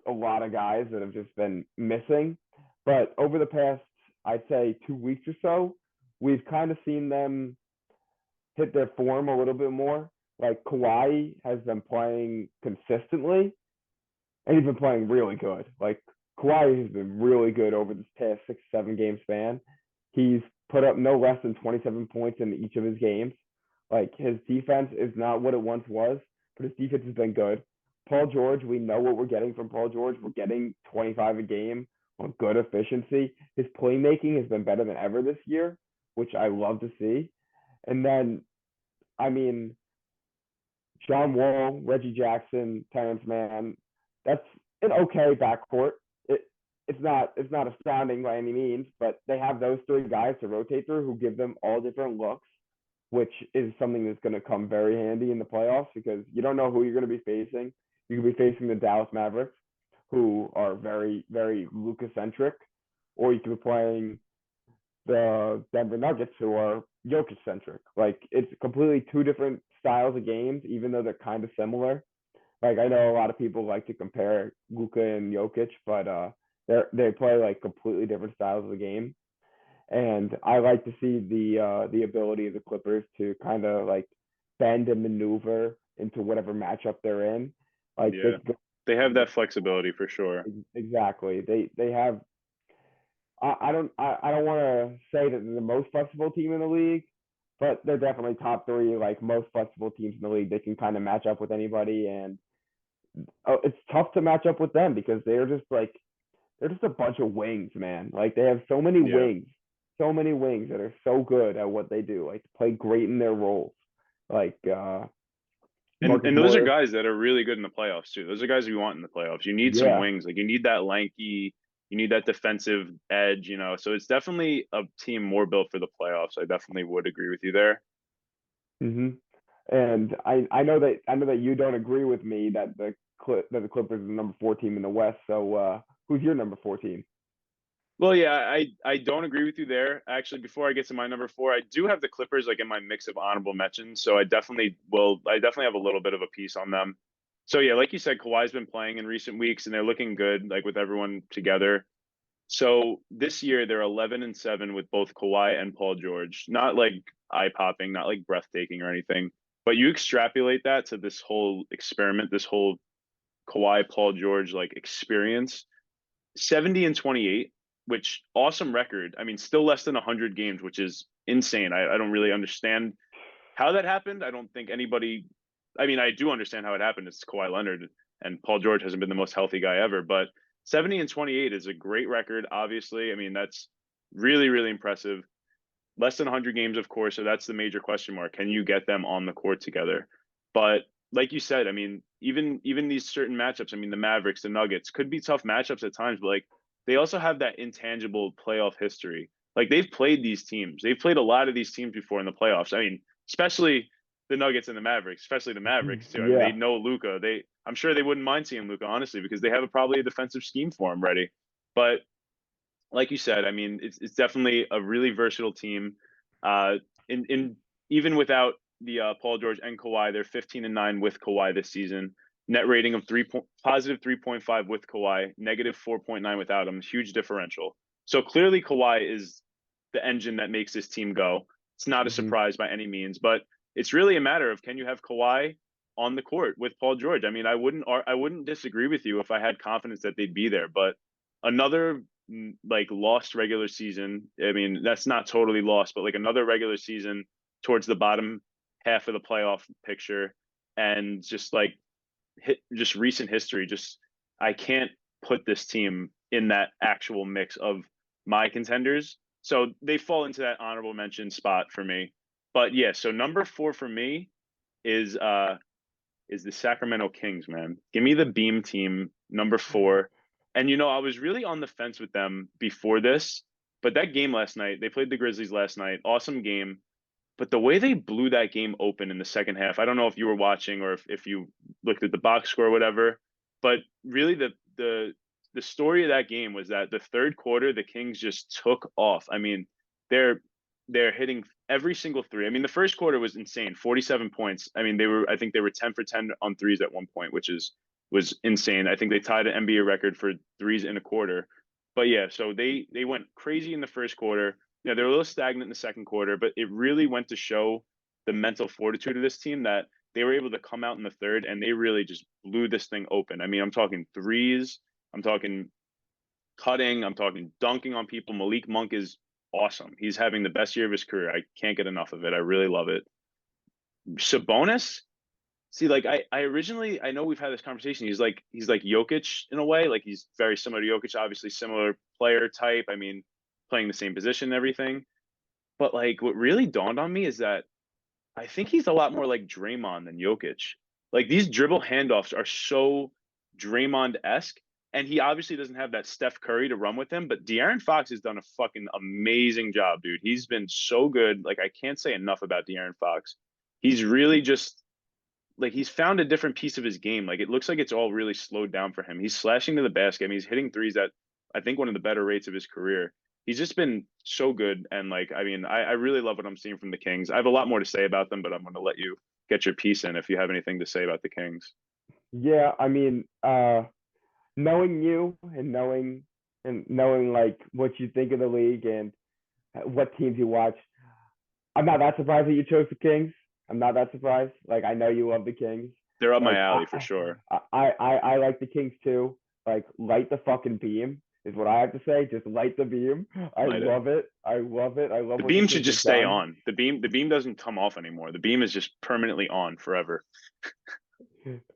lot of guys that have just been missing. But over the past, I'd say 2 weeks or so, we've kind of seen them hit their form a little bit more. Like Kawhi has been playing consistently, and he's been playing really good. Like Kawhi has been really good over this past 6, 7 game span. He's put up no less than 27 points in each of his games. Like his defense is not what it once was, but his defense has been good. Paul George, we know what we're getting from Paul George. We're getting 25 a game on good efficiency. His playmaking has been better than ever this year, which I love to see. And then, I mean, John Wall, Reggie Jackson, Terrence Mann, that's an okay backcourt. It it's not astounding by any means, but they have those three guys to rotate through who give them all different looks, which is something that's going to come very handy in the playoffs because you don't know who you're going to be facing. You could be facing the Dallas Mavericks, who are very, very Luka centric, or you could be playing the Denver Nuggets, who are Jokic centric. Like it's completely two different styles of games, even though they're kind of similar. Like I know a lot of people like to compare Luka and Jokic, but they play like completely different styles of the game. And I like to see the ability of the Clippers to kind of like bend and maneuver into whatever matchup they're in. Like they Yeah. They have that flexibility for sure. exactly. They have. I don't want to say that they're the most flexible team in the league, but they're definitely top three like most flexible teams in the league. They can kind of match up with anybody, and it's tough to match up with them because they're just a bunch of wings, man. Like they have Yeah. so many wings that are so good at what they do, like play great in their roles. Like And Marcus those are Morris, guys that are really good in the playoffs too. Those are guys you want in the playoffs. You need some yeah. wings. Like you need that lanky, you need that defensive edge, So it's definitely a team more built for the playoffs. I definitely would agree with you there. hmm And I know that you don't agree with me that the Clippers are the number 4 team in the West. So who's your number 4 team? Well, yeah, I don't agree with you there. Actually, before I get to my number four, I do have the Clippers like in my mix of honorable mentions, so I definitely will. I definitely have a little bit of a piece on them. So yeah, like you said, Kawhi's been playing in recent weeks, and they're looking good, like with everyone together. So this year they're 11-7 with both Kawhi and Paul George. Not like eye popping, not like breathtaking or anything, but you extrapolate that to this whole experiment, this whole Kawhi Paul George like experience 70-28, which awesome record. I mean, still less than 100 games, which is insane. I don't really understand how that happened. I don't think anybody, I mean, I do understand how it happened. It's Kawhi Leonard, and Paul George hasn't been the most healthy guy ever, but 70-28 is a great record, obviously. I mean, that's really, really impressive. Less than 100 games, of course, so that's the major question mark. Can you get them on the court together? But like you said, I mean, even these certain matchups, I mean, the Mavericks, the Nuggets could be tough matchups at times, but like they also have that intangible playoff history. Like they've played these teams. They've played a lot of these teams before in the playoffs. I mean, especially the Nuggets and the Mavericks, especially the Mavericks too. I mean, they Yeah. know Luca. I'm sure they wouldn't mind seeing Luca, honestly, because they have probably a defensive scheme for him ready. But like you said, I mean, it's definitely a really versatile team. Uh, in even without the Paul George and Kawhi, they're 15-9 with Kawhi this season. Net rating of positive 3.5 with Kawhi, negative 4.9 without him. Huge differential. So clearly, Kawhi is the engine that makes this team go. It's not a Hmm. surprise by any means, but it's really a matter of can you have Kawhi on the court with Paul George? I mean, I wouldn't disagree with you if I had confidence that they'd be there, but another like lost regular season. I mean, that's not totally lost, but like another regular season towards the bottom half of the playoff picture, and just like just recent history. Just I can't put this team in that actual mix of my contenders, so they fall into that honorable mention spot for me. But yeah, so number four for me is uh is the Sacramento Kings, man. Give me the Beam team, number four. And I was really on the fence with them before this, but that game last night, they played the Grizzlies last night. Awesome game. But the way they blew that game open in the second half, I don't know if you were watching or if you looked at the box score or whatever, but really the story of that game was that the third quarter, the Kings just took off. I mean, they're they're hitting every single three. I mean, the first quarter was insane, 47 points. I mean, I think they were 10 for 10 on threes at one point, which was insane. I think they tied an NBA record for threes in a quarter. But yeah, so they went crazy in the first quarter. They're a little stagnant in the second quarter, but it really went to show the mental fortitude of this team that they were able to come out in the third and they really just blew this thing open. I mean, I'm talking threes, I'm talking cutting, I'm talking dunking on people. Malik Monk is awesome. He's having the best year of his career. I can't get enough of it. I really love it. Sabonis, see, like I originally I know we've had this conversation. He's like Jokic in a way. Like he's very similar to Jokic, obviously similar player type. I mean, playing the same position and everything. But like what really dawned on me is that I think he's a lot more like Draymond than Jokic. Like these dribble handoffs are so Draymond-esque, and he obviously doesn't have that Steph Curry to run with him, but De'Aaron Fox has done a fucking amazing job, dude. He's been so good. Like I can't say enough about De'Aaron Fox. He's really just like he's found a different piece of his game. Like it looks like it's all really slowed down for him. He's slashing to the basket. I mean, he's hitting threes at I think one of the better rates of his career. He's just been so good. And like, I mean, I really love what I'm seeing from the Kings. I have a lot more to say about them, but I'm going to let you get your piece in if you have anything to say about the Kings. Yeah, I mean, knowing you and knowing like what you think of the league and what teams you watch, I'm not that surprised that you chose the Kings. I'm not that surprised. Like I know you love the Kings. They're up my Like alley for sure. I like the Kings too. Like light the fucking beam is what I have to say. Just light the beam. I Light it. love it. I love it. I love The what the beam should Kings just have stay done. on. The beam doesn't come off anymore. The beam is just permanently on forever.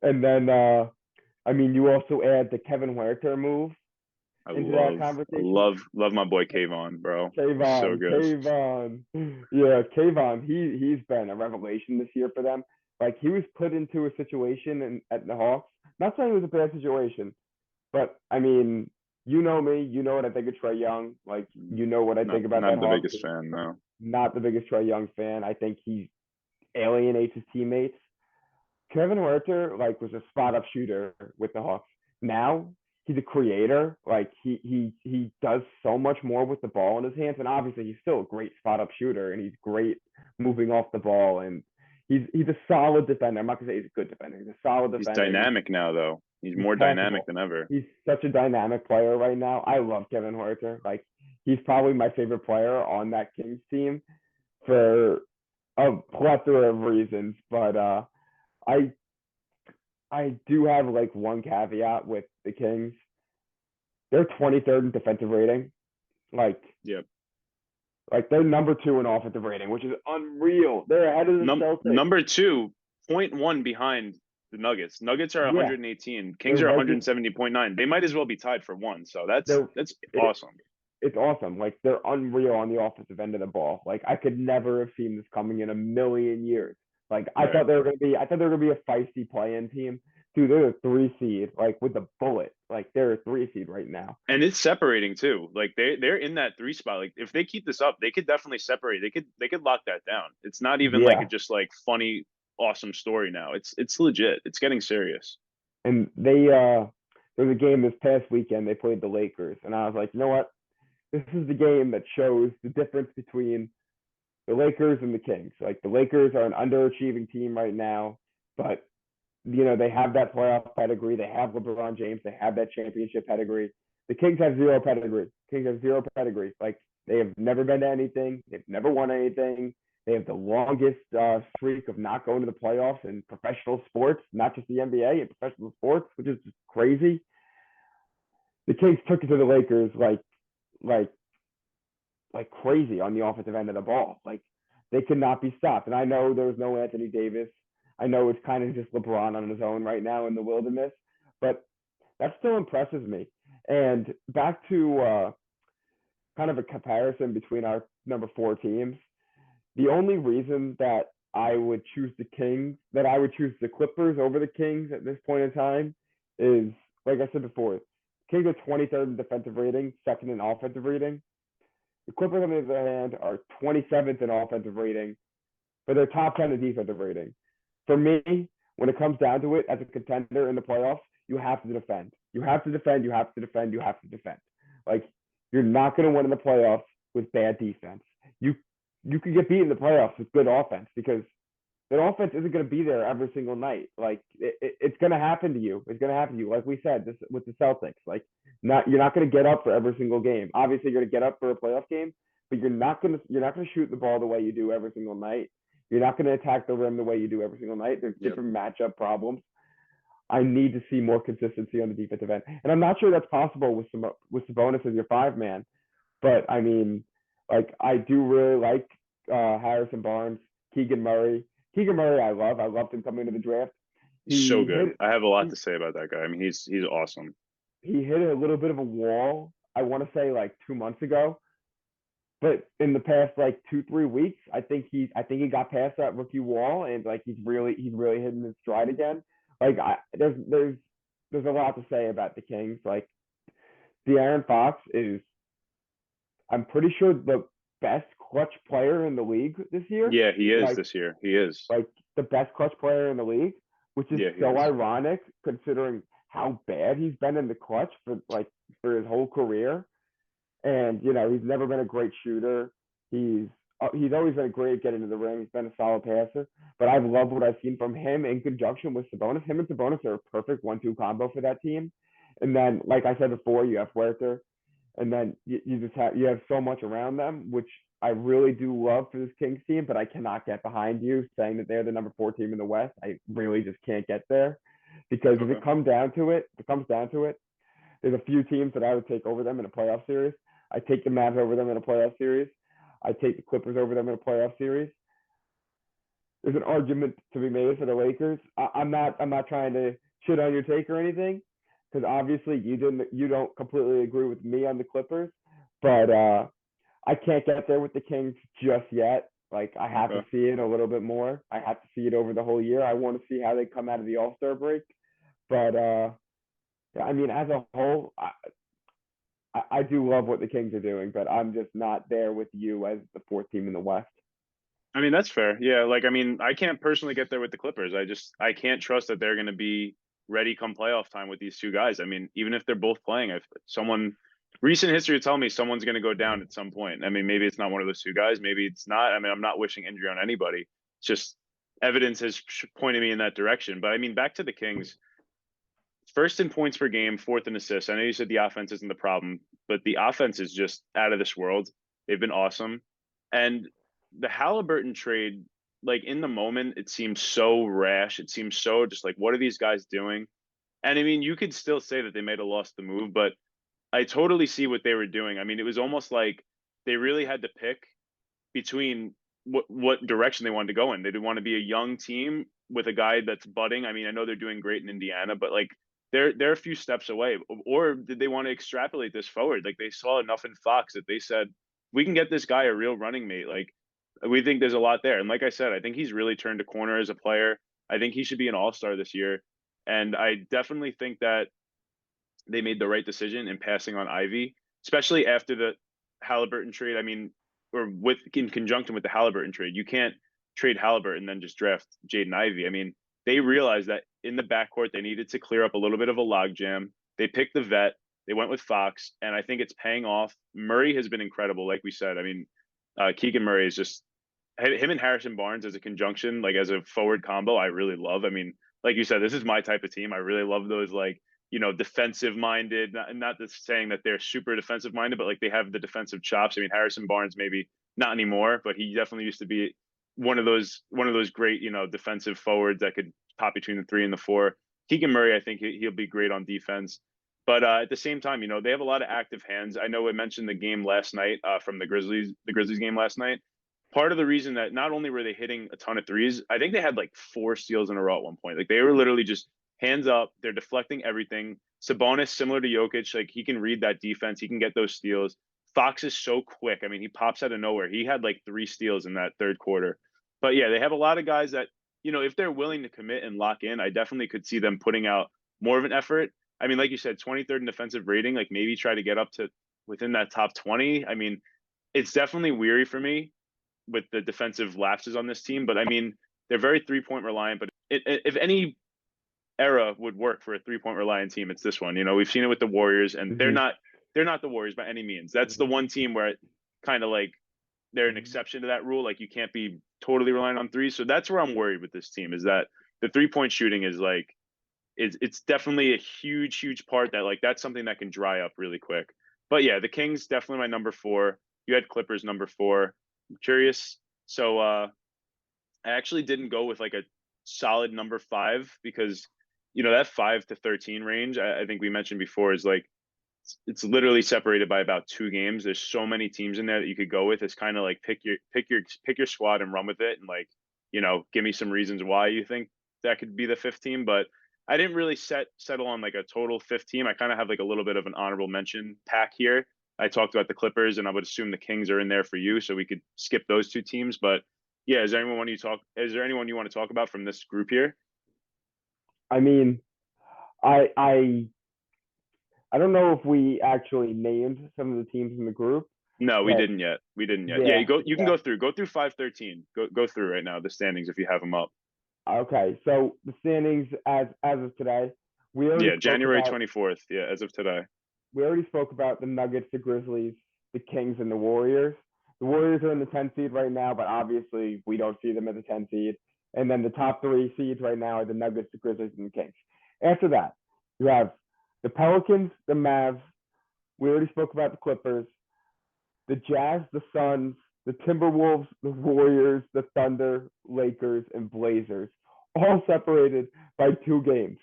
And then I mean you also add the Kevin Huerter move I into that love, I conversation. love, love my boy Kayvon, bro. He's so Kayvon, good. Kayvon. Yeah, Kayvon, he's been a revelation this year for them. Like he was put into a situation at the Hawks. Not saying it was a bad situation, but I mean, you know me, you know what I think of Trey Young. Like you know what I Not think about not that the Hawks biggest team. fan, no. Not the biggest Trey Young fan. I think he alienates his teammates. Kevin Huerter like was a spot up shooter with the Hawks. Now he's a creator. Like he does so much more with the ball in his hands, and obviously he's still a great spot up shooter, and he's great moving off the ball, and he's a solid defender. I'm not gonna say he's a good defender. He's a solid He's defender. dynamic now, though. He's He's more dynamic passable. than ever. He's such a dynamic player right now. I love Kevin Huerter. Like he's probably my favorite player on that Kings team for a plethora of reasons. But I I do have like one caveat with the Kings. They're 23rd in defensive rating. Like Yep. like they're number two in offensive rating, which is unreal. They're ahead of the Celtics. Number two, 0.1 behind the Nuggets. Nuggets are Yeah, 118. they're Kings are right. 170.9. They might as well be tied for one. So that's They're that's it, awesome. it's awesome. Like they're unreal on the offensive end of the ball. Like I could never have seen this coming in a million years. Like Right. I thought they were gonna be a feisty play-in team. Dude, they're a 3 seed, like with the bullet. Like they're a 3 seed right now. And it's separating too. Like they're in that three spot. Like if they keep this up, they could definitely separate. They could lock that down. It's not even like a Yeah. just like funny, awesome story now. It's legit. It's getting serious. And there was a game this past weekend, they played the Lakers, and I was like, you know what? This is the game that shows the difference between the Lakers and the Kings. Like the Lakers are an underachieving team right now, but they have that playoff pedigree. They have LeBron James. They have that championship pedigree. The Kings have zero pedigree. Kings have zero pedigree. Like they have never been to anything. They've never won anything. They have the longest streak of not going to the playoffs in professional sports, not just the NBA, in professional sports, which is just crazy. The Kings took it to the Lakers like like crazy on the offensive end of the ball. Like they could not be stopped. And I know there was no Anthony Davis. I know it's kind of just LeBron on his own right now in the wilderness, but that still impresses me. And back to kind of a comparison between our number four teams, the only reason that I would choose the Kings, that I would choose the Clippers over the Kings at this point in time is, like I said before, Kings are 23rd in defensive rating, second in offensive rating. The Clippers, on the other hand, are 27th in offensive rating, but they're top 10 in defensive rating. For me, when it comes down to it, as a contender in the playoffs, you have to defend. You have to defend. You have to defend. You have to defend. Like you're not going to win in the playoffs with bad defense. You you could get beat in the playoffs with good offense because that offense isn't going to be there every single night. Like it's going to happen to you. It's going to happen to you. Like we said, this with the Celtics. Like not you're not going to get up for every single game. Obviously, you're going to get up for a playoff game, but you're not going to shoot the ball the way you do every single night. You're not going to attack the rim the way you do every single night. There's Yep. different matchup problems. I need to see more consistency on the defensive end, and I'm not sure that's possible with Sabonis as your five man. But I mean, like I do really like Harrison Barnes, Keegan Murray. Keegan Murray, I love. I loved him coming into the draft. He's so He good. hit I have a lot he, to say about that guy. I mean, he's awesome. he hit a little bit of a wall. I want to say like 2 months ago, but in the past like 2 3 weeks, I think he got past that rookie wall and like he's really hitting his stride again. Like there's a lot to say about the Kings. Like De'Aaron Fox is I'm pretty sure the best clutch player in the league this year. Yeah, he is Like this year. He is. like the best clutch player in the league, which is Yeah, he so is. ironic considering how bad he's been in the clutch for his whole career. And he's never been a great shooter. He's he's always been great at getting to the rim. He's been a solid passer. But I've loved what I've seen from him in conjunction with Sabonis. Him and Sabonis are a perfect 1-2 combo for that team. And then, like I said before, you have Huerter, and then you have so much around them, which I really do love for this Kings team. But I cannot get behind you saying that they're the number four team in the West. I really just can't get there because if it Okay. comes down to it, there's a few teams that I would take over them in a playoff series. I take the Mavs over them in a playoff series. I take the Clippers over them in a playoff series. There's an argument to be made for the Lakers. I'm not trying to shit on your take or anything, because obviously you don't completely agree with me on the Clippers, but I can't get there with the Kings just yet. Like I have to Okay. see it a little bit more. I have to see it over the whole year. I want to see how they come out of the All Star break, but I mean, as a whole, I do love what the Kings are doing, but I'm just not there with you as the fourth team in the West. I mean, that's fair. Yeah, like I mean, I can't personally get there with the Clippers. I can't trust that they're going to be. ready come playoff time with these two guys. I mean, even if they're both playing, if someone recent history would tell me someone's going to go down at some point. I mean, maybe it's not one of those two guys. Maybe it's not. I mean, I'm not wishing injury on anybody. It's just evidence has pointed me in that direction. But I mean, back to the Kings. First in points per game, fourth in assists. I know you said the offense isn't the problem, but the offense is just out of this world. They've been awesome. And the Halliburton trade, like in the moment, it seems so rash. It seems so just like, what are these guys doing? And I mean, you could still say that they might have lost the move, but I totally see what they were doing. I mean, it was almost like they really had to pick between what direction they wanted to go in. They didn't want to be a young team with a guy that's budding. I mean, I know they're doing great in Indiana, but like they're a few steps away. Or did they want to extrapolate this forward? Like they saw enough in Fox that they said, we can get this guy a real running mate. Like we think there's a lot there. And like I said, I think he's really turned a corner as a player. I think he should be an all-star this year. And I definitely think that they made the right decision in passing on Ivy, especially after the Halliburton trade. I mean, or with in conjunction with the Halliburton trade, you can't trade Halliburton and then just draft Jaden Ivey. I mean, they realized that in the backcourt they needed to clear up a little bit of a logjam. They picked the vet. They went with Fox, and I think it's paying off. Murray has been incredible, like we said. I mean, Keegan Murray is just him and Harrison Barnes as a conjunction, like as a forward combo. I really love. I mean, like you said, this is my type of team. I really love those like defensive minded. Not just saying that they're super defensive minded, but like they have the defensive chops. I mean, Harrison Barnes maybe not anymore, but he definitely used to be one of those great defensive forwards that could pop between the three and the four. Keegan Murray, I think he'll be great on defense. But at the same time, they have a lot of active hands. I know I mentioned the game last night from the Grizzlies game last night. Part of the reason that not only were they hitting a ton of threes, I think they had like 4 steals in a row at one point. Like they were literally just hands up. They're deflecting everything. Sabonis, similar to Jokic, like he can read that defense. He can get those steals. Fox is so quick. I mean, he pops out of nowhere. He had like 3 steals in that third quarter. But yeah, they have a lot of guys that, if they're willing to commit and lock in, I definitely could see them putting out more of an effort. I mean, like you said, 23rd in defensive rating, like maybe try to get up to within that top 20. I mean, it's definitely weary for me with the defensive lapses on this team. But I mean, they're very 3-point reliant. But if any era would work for a 3-point reliant team, it's this one. We've seen it with the Warriors, and they're Mm-hmm. not the Warriors by any means. That's the one team where it kind of like they're an Mm-hmm. exception to that rule. Like you can't be totally reliant on threes. So that's where I'm worried with this team is that the 3-point shooting is like it's definitely a huge part that like that's something that can dry up really quick. But yeah, the Kings definitely my number 4. You had Clippers number 4. I'm curious. So I actually didn't go with like a solid number 5 because that 5 to 13 range I think we mentioned before is like it's literally separated by about 2 games. There's so many teams in there that you could go with. It's kind of like pick your squad and run with it, and like give me some reasons why you think that could be the 5th team. But I didn't really settle on like a total 5th team. I kind of have like a little bit of an honorable mention pack here. I talked about the Clippers, and I would assume the Kings are in there for you, so we could skip those 2 teams. But yeah, Is there anyone you want to talk about from this group here? I mean, I I I don't know if we actually named some of the teams in the group, No, we but didn't yet. We didn't yet. Yeah, yeah, you can yeah. go through 513. Go through right now the standings if you have them up. Okay, so the standings as of today, we already Yeah, spoke January about 24th. Yeah, as of today. the Nuggets, the Grizzlies, the Kings, and the Warriors. The Warriors are in the 10 seed right now, but obviously we don't see them as a 10 seed. And then the top 3 seeds right now are the Nuggets, the Grizzlies, and the Kings. After that, you have the Pelicans, the Mavs. We already spoke about the Clippers, the Jazz, the Suns, the Timberwolves, the Warriors, the Thunder, Lakers, and Blazers, all separated by 2 games.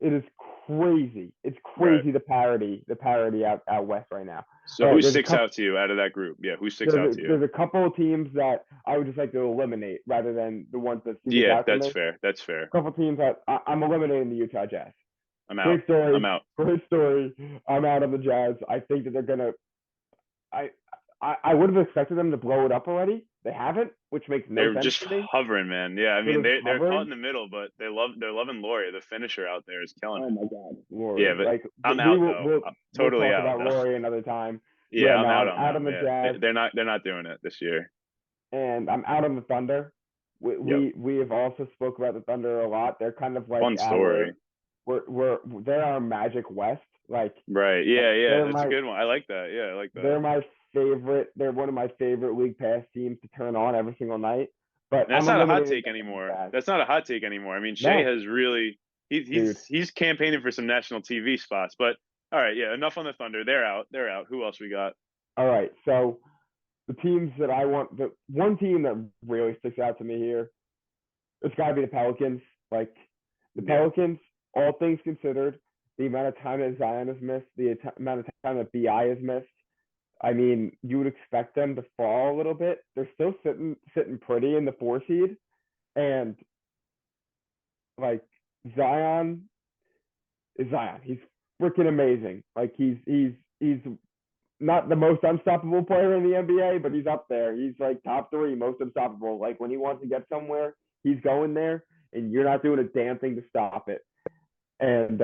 It is crazy. It's Right. crazy the parity out west right now. So All who right, sticks out to you out of that group? Yeah, who sticks out to you? there's a couple of teams that I would just like to eliminate rather than the ones that stick Yeah, out to that's me. fair. That's fair. A couple of teams that I'm eliminating the Utah Jazz. I'm out. Great I'm story. out. Great story. I'm out of the Jazz. I think that they're gonna. I I would have expected them to blow it up already. They haven't, which makes no They're sense just to me. hovering, man. Yeah, I They're mean just they're caught in hovering. the middle, but they're loving Laurie. The finisher out there is killing Oh it. my God, Yeah, Rory. but Like I'm we out will though. we'll I'm we'll totally talk out about though. Rory another time. Yeah, Yeah, I'm no, out I'm on out them. on the Yeah, Jazz they're not doing it this year. and I'm out on the Thunder. We Yep. we, we have also spoke about the Thunder a lot. They're kind of like Fun story. they're our Magic West. Right. Like Yeah. Yeah. they're That's a my good one. I like that. Yeah. I like that. they're my favorite. They're one of my favorite league pass teams to turn on every single night. But And that's I'm not a hot eliminating take them from anymore. that. That's not a hot take anymore. I mean, Shea No, has really dude. he's campaigning for some national TV spots. But all right, yeah, enough on the Thunder. They're out. They're out. Who else we got? All right, so the teams that I want, the one team that really sticks out to me here, it's got to be the Pelicans. Like the Yeah, Pelicans, all things considered, the amount of time that Zion has missed, the amount of time that Bi has missed. I mean, you would expect them to fall a little bit. They're still sitting pretty in the 4 seed, and like Zion is Zion. He's freaking amazing. Like he's not the most unstoppable player in the NBA, but he's up there. He's like top 3 most unstoppable. Like when he wants to get somewhere, he's going there, and you're not doing a damn thing to stop it. And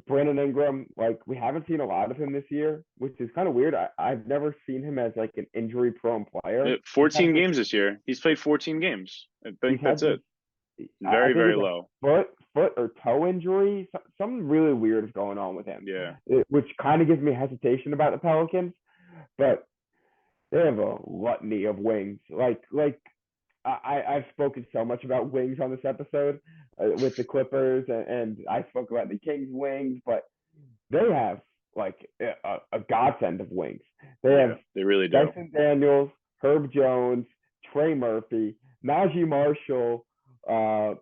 Brandon Ingram, like we haven't seen a lot of him this year, which is kind of weird. I've never seen him as like an injury prone player. 14 games this year. He's played 14 games. I He's think that's had this. it. I Very think very it's a low. foot or toe injury. Something really weird is going on with him, Yeah, which kind of gives me hesitation about the Pelicans. But they have a gluttony of wings. I've spoken so much about wings on this episode with the Clippers, and I spoke about the Kings wings, but they have like a godsend of wings. They yeah, have they really do. Dyson Daniels, Herb Jones, Trey Murphy, Najee Marshall, uh,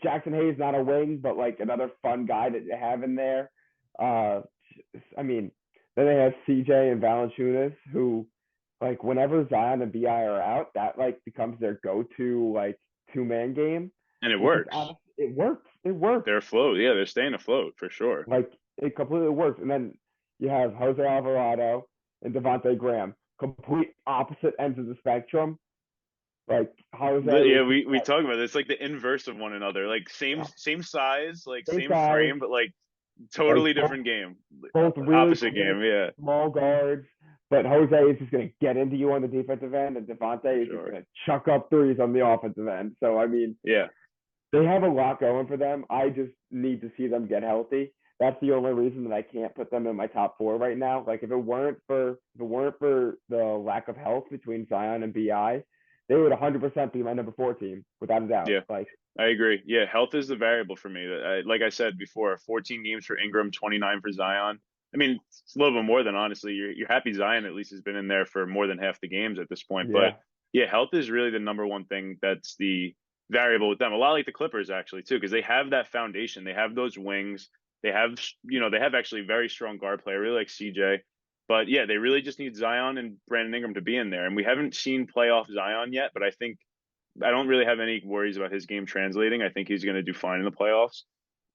Jackson Hayes, not a wing, but like another fun guy that they have in there. Uh, I mean, then they have CJ and Valanciunas, who like whenever Zion and Bi are out, that like becomes their go-to like 2-man game, And it which is works. honest. It works. It works. They're afloat. Yeah, they're staying afloat for sure. Like it completely works. And then you have Jose Alvarado and Devontae Graham, complete opposite ends of the spectrum. Like Jose Yeah, is just we talk about it. It's like the inverse of one another. Like same size, like same same size, frame, but like like totally different game. both really Opposite quick, game. Yeah, small guards. But Jose is just going to get into you on the defensive end, and for Devontae is just sure. going to chuck up threes on the offensive end. So, I mean, Yeah. they have a lot going for them. I just need to see them get healthy. That's the only reason that I can't put them in my top 4 right now. Like if it weren't for the lack of health between Zion and Bi, they would 100% be my number 4 team without a doubt. Yeah, Like I agree. Yeah, health is the variable for me. Like I said before, 14 games for Ingram, 29 for Zion. I mean, it's a little bit more than honestly. You're happy Zion at least has been in there for more than half the games at this point. But yeah, yeah, health is really the number one thing that's the variable with them. A lot like the Clippers actually too, because they have that foundation. They have those wings. They have they have actually very strong guard play. I really like CJ. But yeah, they really just need Zion and Brandon Ingram to be in there. And we haven't seen playoff Zion yet, but I don't really have any worries about his game translating. I think he's going to do fine in the playoffs.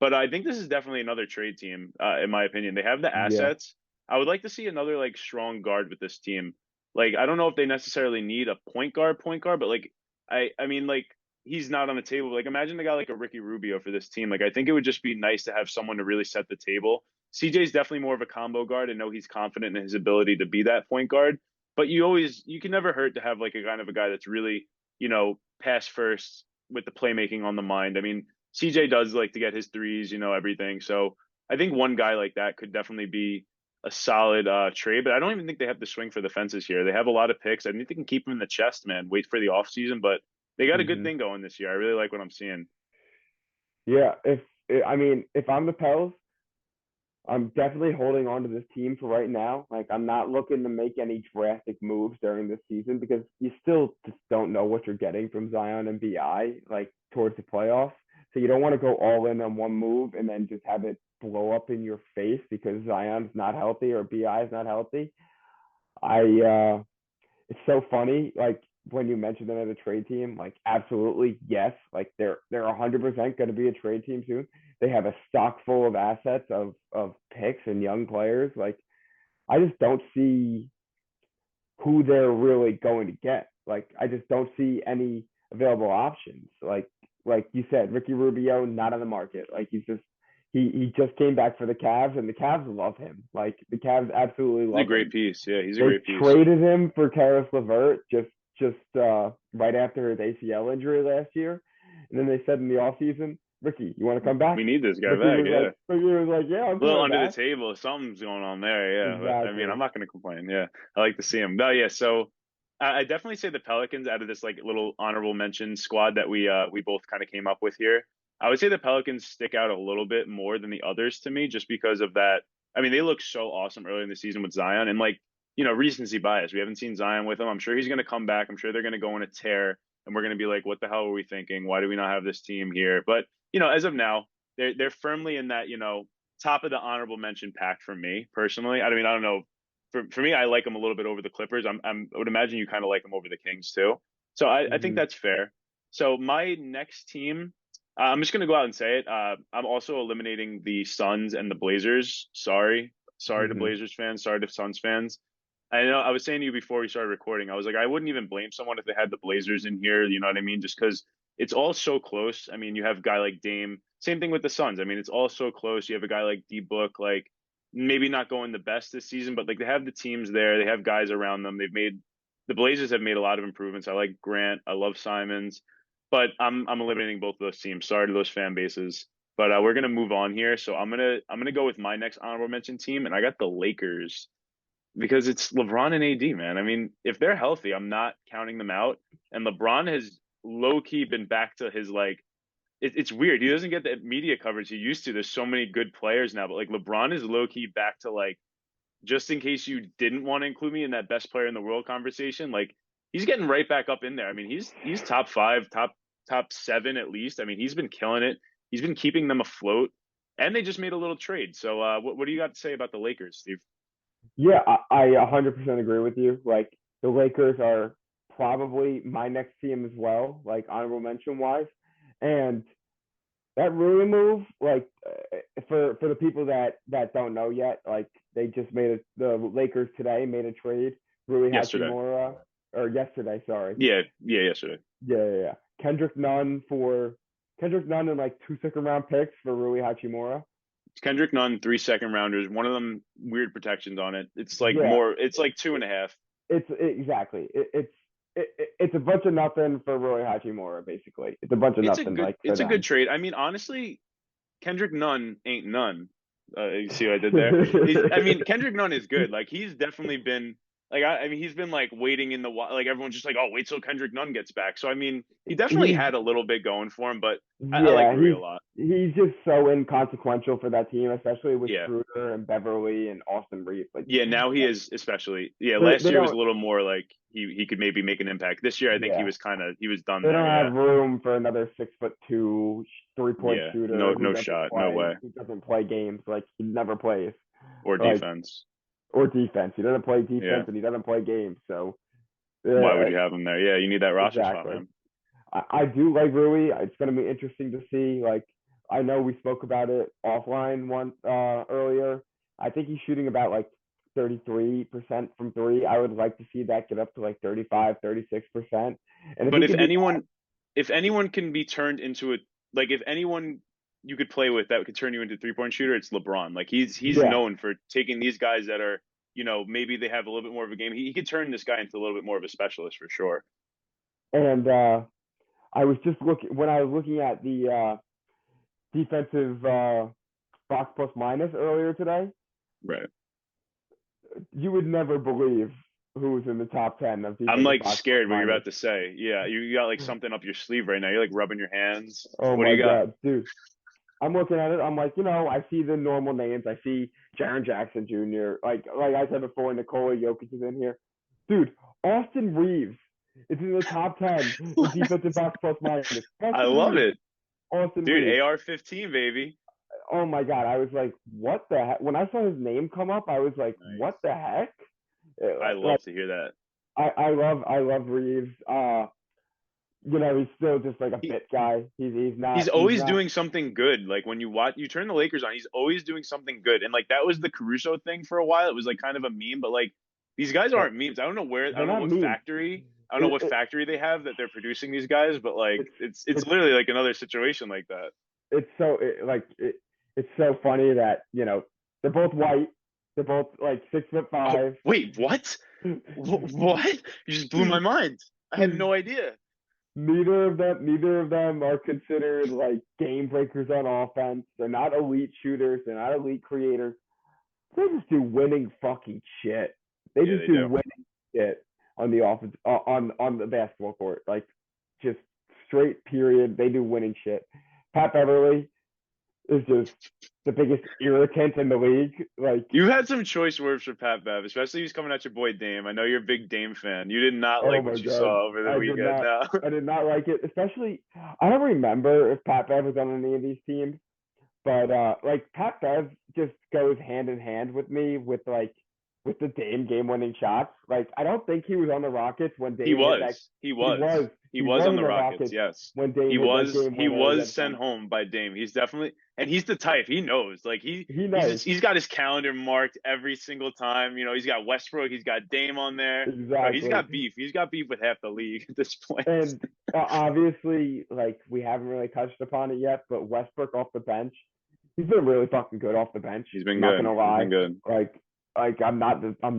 But I think this is definitely another trade team, in my opinion. They have the yeah, assets. I would like to see another like strong guard with this team. Like I don't know if they necessarily need a point guard, but like I mean like he's not on the table. Like imagine a guy like a Ricky Rubio for this team. Like I think it would just be nice to have someone to really set the table. CJ's definitely more of a combo guard and know he's confident in his ability to be that point guard. But you can never hurt to have like a kind of a guy that's really pass first with the playmaking on the mind. I mean, CJ does like to get his threes, everything. So I think one guy like that could definitely be a solid trade, but I don't even think they have to swing for the fences here. They have a lot of picks. I think they can keep them in the chest, man. Wait for the offseason, but they got a good hmm thing going this year. I really like what I'm seeing. yeah. If I'm the Pels, I'm definitely holding on to this team for right now. Like I'm not looking to make any drastic moves during this season because you still just don't know what you're getting from Zion and Bi like towards the playoffs. So you don't want to go all in on one move and then just have it blow up in your face because Zion's not healthy or Bi is not healthy. I it's so funny like when you mentioned them as a trade team, like absolutely yes, like they're 100% going to be a trade team soon. They have a stock full of assets of picks and young players. Like I just don't see who they're really going to get. Like I just don't see any available options. Like you said, Ricky Rubio not on the market. Like he just came back for the Cavs and the Cavs love him. Like the Cavs absolutely He's a love great him. piece. Yeah, he's a They great piece. traded him for Karis LeVert just right after his ACL injury last year. And then they said in the offseason, Ricky, you want to come back? We need this guy back. Yeah. Ricky was like, yeah, I'm A little coming under the back. table. Something's going on there, yeah. But I mean, I'm Exactly. not going to complain. Yeah, I like to see him. No, yeah. So I definitely say the Pelicans out of this like little honorable mention squad that we both kind of came up with here. I would say the Pelicans stick out a little bit more than the others to me, just because of that. I mean, they look so awesome early in the season with Zion, and like recency bias. We haven't seen Zion with him. I'm sure he's going to come back. I'm sure they're going to go on a tear, and we're going to be like, what the hell were we thinking? Why do we not have this team here? But as of now, they're firmly in that top of the honorable mention pack for me personally. I mean, I don't know. For me, I like them a little bit over the Clippers. I would imagine you kind of like them over the Kings too. So I think Hmm. that's fair. So my next team, I'm just gonna go out and say it. I'm also eliminating the Suns and the Blazers. Sorry to Hmm. Blazers fans. Sorry to Suns fans. I know I was saying to you before we started recording, I was like, I wouldn't even blame someone if they had the Blazers in here. You know what I mean? Just because it's all so close. I mean, you have a guy like Dame. Same thing with the Suns. I mean, it's all so close. You have a guy like D Book, like maybe not going the best this season, but like they have the teams there. They have guys around them. The Blazers have made a lot of improvements. I like Grant. I love Simons, but I'm eliminating both of those teams. Sorry to those fan bases. But we're gonna move on here. So I'm gonna go with my next honorable mention team, and I got the Lakers because it's LeBron and AD, man. I mean, if they're healthy, I'm not counting them out. And LeBron has low key been back to his like. It's weird. He doesn't get the media coverage he used to. There's so many good players now, but like LeBron is low key back to like, just in case you didn't want to include me in that best player in the world conversation, like he's getting right back up in there. I mean, he's top five, top seven at least. I mean, he's been killing it. He's been keeping them afloat, and they just made a little trade. So, what do you got to say about the Lakers, Steve? Yeah, I 100% agree with you. Like the Lakers are probably my next team as well, like honorable mention wise. And that Rui move, like for the people that don't know yet, like they just made the Lakers today made a trade. Rui Yesterday. Hachimura, or yesterday, sorry. Yeah, yeah, yesterday. Yeah. Kendrick Nunn and like two second round picks for Rui Hachimura. Kendrick Nunn, 3 second rounders. One of them weird protections on it. It's like Yeah, more. It's like two and a half. exactly. It's a bunch of nothing for Rui Hachimura, basically. It's a bunch of nothing like for It's a good them. trade. I mean, honestly, Kendrick Nunn ain't none. You see what I did there? I mean, Kendrick Nunn is good. Like he's definitely been like I mean he's been like waiting in the like everyone's just like, oh, wait till Kendrick Nunn gets back. So I mean he definitely he's had a little bit going for him, but I like Yeah, Rui a lot. he's just so inconsequential for that team, especially with Yeah. Schroeder and Beverly and Austin Reeves. Like Yeah, now he is especially. Yeah, they last year was a don't. little more like he could maybe make an impact. This year I think Yeah, he was done they don't there. Yeah. have room for another 6'2" 3-point Yeah. shooter No shot. No way. who doesn't play games. Like he never plays. Or Like defense. or defense. He doesn't play defense Yeah. and he doesn't play games. So Why would uh, you have him there? Yeah, you need that roster spot, exactly. man. I do like Rui. It's going to be interesting to see. Like I know we spoke about it offline one earlier. I think he's shooting about like 33% from three. I would like to see that get up to like 35, 36%. And if But he could do that, if anyone can be turned into a like if anyone you could play with that could turn you into a 3 point shooter, it's LeBron. Like he's yeah. known for taking these guys that are, maybe they have a little bit more of a game. He could turn this guy into a little bit more of a specialist for sure. And I was just looking when I was looking at the defensive box plus minus earlier today. Right. You would never believe who's in the top 10 of I'm defensive like box plus scared what you're minus. about to say. Yeah, you got like something up your sleeve right now. You're like rubbing your hands. Oh What do my you got? god, dude! I'm looking at it. I'm like, I see the normal names. I see Jaren Jackson Jr. Like I said before, Nikola Jokic is in here. Dude, Austin Reeves is in the top 10 in defensive box plus minus. I Austin love Reeves. it. Austin Dude, Reeves. AR-15, baby. Oh my god, I was like, what the heck? When I saw his name come up, I was like, what Nice. the heck? I Like love to hear that. I love Reeves. He's still just like a He fit guy. he's He's always not doing something good. Like when you turn the Lakers on, he's always doing something good. And like that was the Caruso thing for a while. It was like kind of a meme, but like these guys uh, aren't memes. I they're don't know not what memes. factory, I don't know It, what it factory they have that they're producing these guys, but like it's it's it's literally like another situation like that. it's so funny that they're both white. They're both like 6'5". Wait, what? What? You just blew my mind. I had no idea. neither of them are considered like game breakers on offense. They're not elite shooters. They're not elite creators. They just do winning fucking shit. They Yeah, just they do do. winning shit on the offense on the basketball court. Like just straight period. They do winning shit. Pat Beverly is just the biggest irritant in the league. Like, You had some choice words for Pat Bev, especially he's coming at your boy Dame. I know you're a big Dame fan. You did not oh like my what you god, saw over the I did weekend. not. No. I did not like it. Especially, I don't remember if Pat Bev was on any of these teams. But like Pat Bev just goes hand in hand with me with the Dame game winning shots. Like I don't think he was on the Rockets when He Dame hit that. was. He He was. was He he was was on on the the Rockets, Rockets yes. when Dame hit that game He winner was against sent them. home by Dame. He's definitely and he's the type. He knows. Like He knows he's got his calendar marked every single time. You know, he's got Westbrook, he's got Dame on there. Bro, he's exactly. got beef. He's got beef with half the league at this point. And obviously, like we haven't really touched upon it yet, but Westbrook off the bench, he's been really fucking good off the bench. He's been I'm not good. gonna He's been lie. good. Like I'm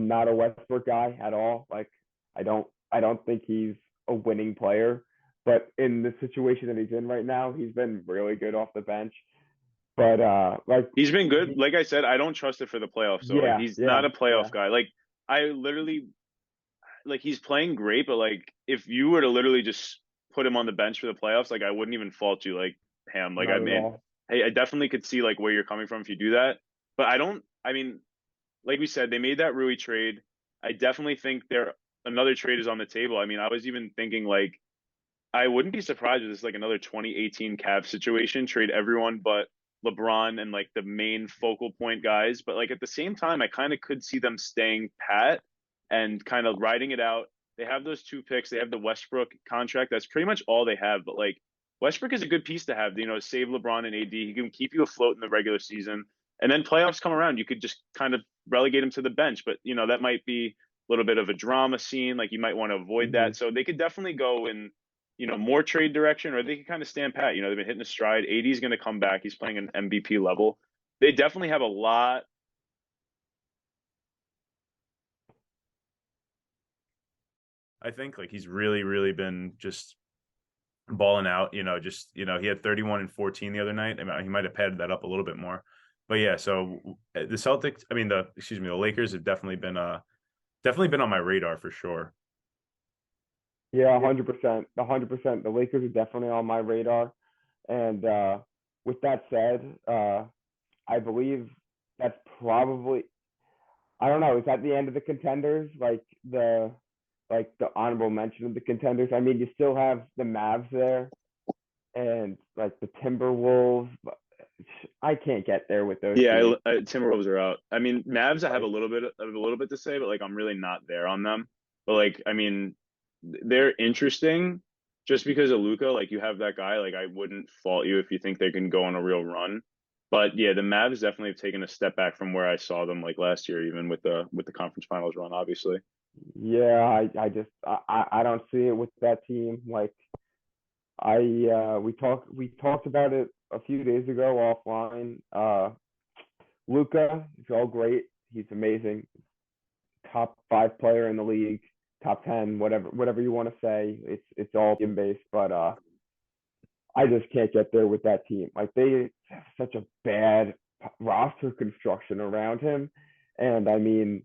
not a Westbrook guy at all. Like I don't think he's a winning player. But in the situation that he's in right now, he's been really good off the bench. But like He's been good. he, Like I said, I don't trust it for the playoffs. So like yeah, he's not yeah, a yeah. playoff guy. Like I literally like he's playing great, but like if you were to literally just put him on the bench for the playoffs, like I wouldn't even fault you like him. Like I Not at mean, all. hey, I definitely could see like where you're coming from if you do that. But I don't I mean, like we said, they made that Rui trade. I definitely think there another trade is on the table. I mean, I was even thinking like I wouldn't be surprised if it's like another 2018 Cavs situation, trade everyone but LeBron and like the main focal point guys. But like at the same time, I kind of could see them staying pat and kind of riding it out. They have those two picks. They have the Westbrook contract. That's pretty much all they have. But like Westbrook is a good piece to have, you know, save LeBron and AD. He can keep you afloat in the regular season. And then playoffs come around, you could just kind of relegate him to the bench. But, you know, that might be a little bit of a drama scene. Like you might want to avoid Mm-hmm. that. So they could definitely go in more trade direction, or they can kind of stand pat. You know, they've been hitting a stride. AD is going to come back. He's playing an MVP level. They definitely have a lot. I think like he's really, really been just balling out. He had 31 and 14 the other night. I mean, he might have padded that up a little bit more. But yeah, so the Celtics, I mean, the Lakers have definitely been on my radar for sure. Yeah, 100%. 100%. The Lakers are definitely on my radar. And with that said, I believe that's probably I don't know. Is that the end of the contenders? Like the honorable mention of the contenders. I mean, you still have the Mavs there and like the Timberwolves. But I can't get there with those Yeah, teams. Timberwolves are out. I mean, Mavs, I have Like, a little bit to say, but like I'm really not there on them. But like, I mean, they're interesting just because of Luca. Like you have that guy. Like I wouldn't fault you if you think they can go on a real run. But yeah, the Mavs definitely have taken a step back from where I saw them like last year, even with the conference finals run, obviously. yeah, I don't see it with that team. Like I we talked about it a few days ago offline. Luca is all great. He's amazing. Top five player in the league, top 10, whatever you want to say. It's all team based, but I just can't get there with that team. Like they have such a bad roster construction around him, and I mean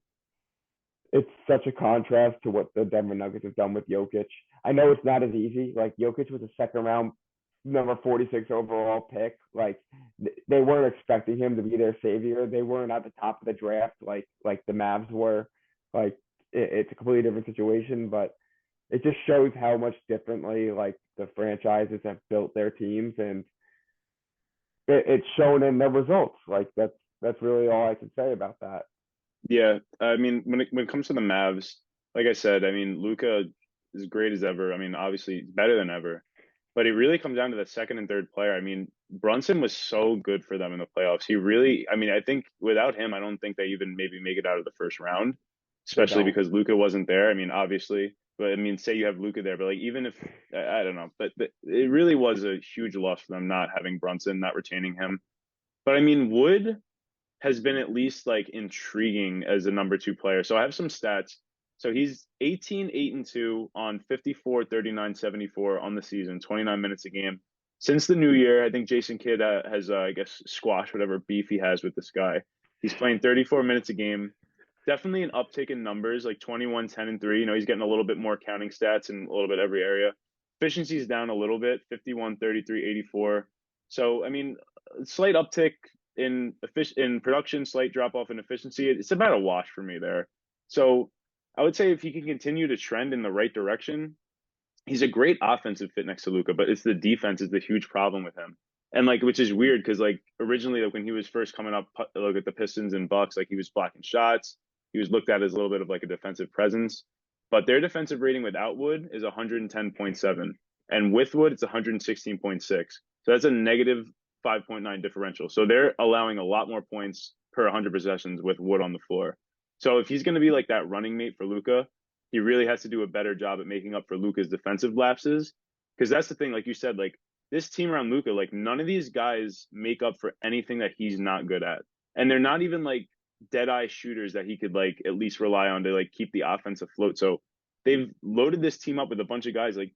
it's such a contrast to what the Denver Nuggets have done with Jokic. I know it's not as easy. Like Jokic was a second round number 46 overall pick. Like they weren't expecting him to be their savior. They weren't at the top of the draft like the Mavs were. Like it's a completely different situation, but it just shows how much differently like the franchises have built their teams, and it's shown in the results. Like that's really all I can say about that. Yeah, I mean, when it comes to the Mavs, like I said, I mean, Luca is great as ever. I mean, obviously better than ever, but it really comes down to the second and third player. I mean, Brunson was so good for them in the playoffs. He really, I mean, I think without him, I don't think they even maybe make it out of the first round, They especially don't. because Luca wasn't there. I mean, obviously, but I mean, say you have Luca there, but like even if I don't know, but it really was a huge loss for them not having Brunson, not retaining him. But I mean, Wood has been at least like intriguing as a number two player. So I have some stats. So he's 18, 8 and 2 on 54, 39, 74 on the season, 29 minutes a game. Since the new year, I think Jason Kidd has, I guess, squashed whatever beef he has with this guy. He's playing 34 minutes a game. Definitely an uptick in numbers, like 21, 10 and 3. You know, he's getting a little bit more counting stats in a little bit every area. Efficiency is down a little bit, 51, 33, 84. So, I mean, slight uptick in production, slight drop off in efficiency. It's about a wash for me there. So, I would say if he can continue to trend in the right direction, he's a great offensive fit next to Luca, but it's the defense is the huge problem with him. And like, which is weird because like originally, like when he was first coming up, look at the Pistons and Bucks, like he was blocking shots. He was looked at as a little bit of like a defensive presence, but their defensive rating without Wood is 110.7, and with Wood it's 116.6. So that's a negative 5.9 differential. So they're allowing a lot more points per 100 possessions with Wood on the floor. So if he's going to be like that running mate for Luca, he really has to do a better job at making up for Luca's defensive lapses. Because that's the thing, like you said, like this team around Luca, like none of these guys make up for anything that he's not good at. And they're not even like dead eye shooters that he could like at least rely on to like keep the offense afloat. So they've loaded this team up with a bunch of guys like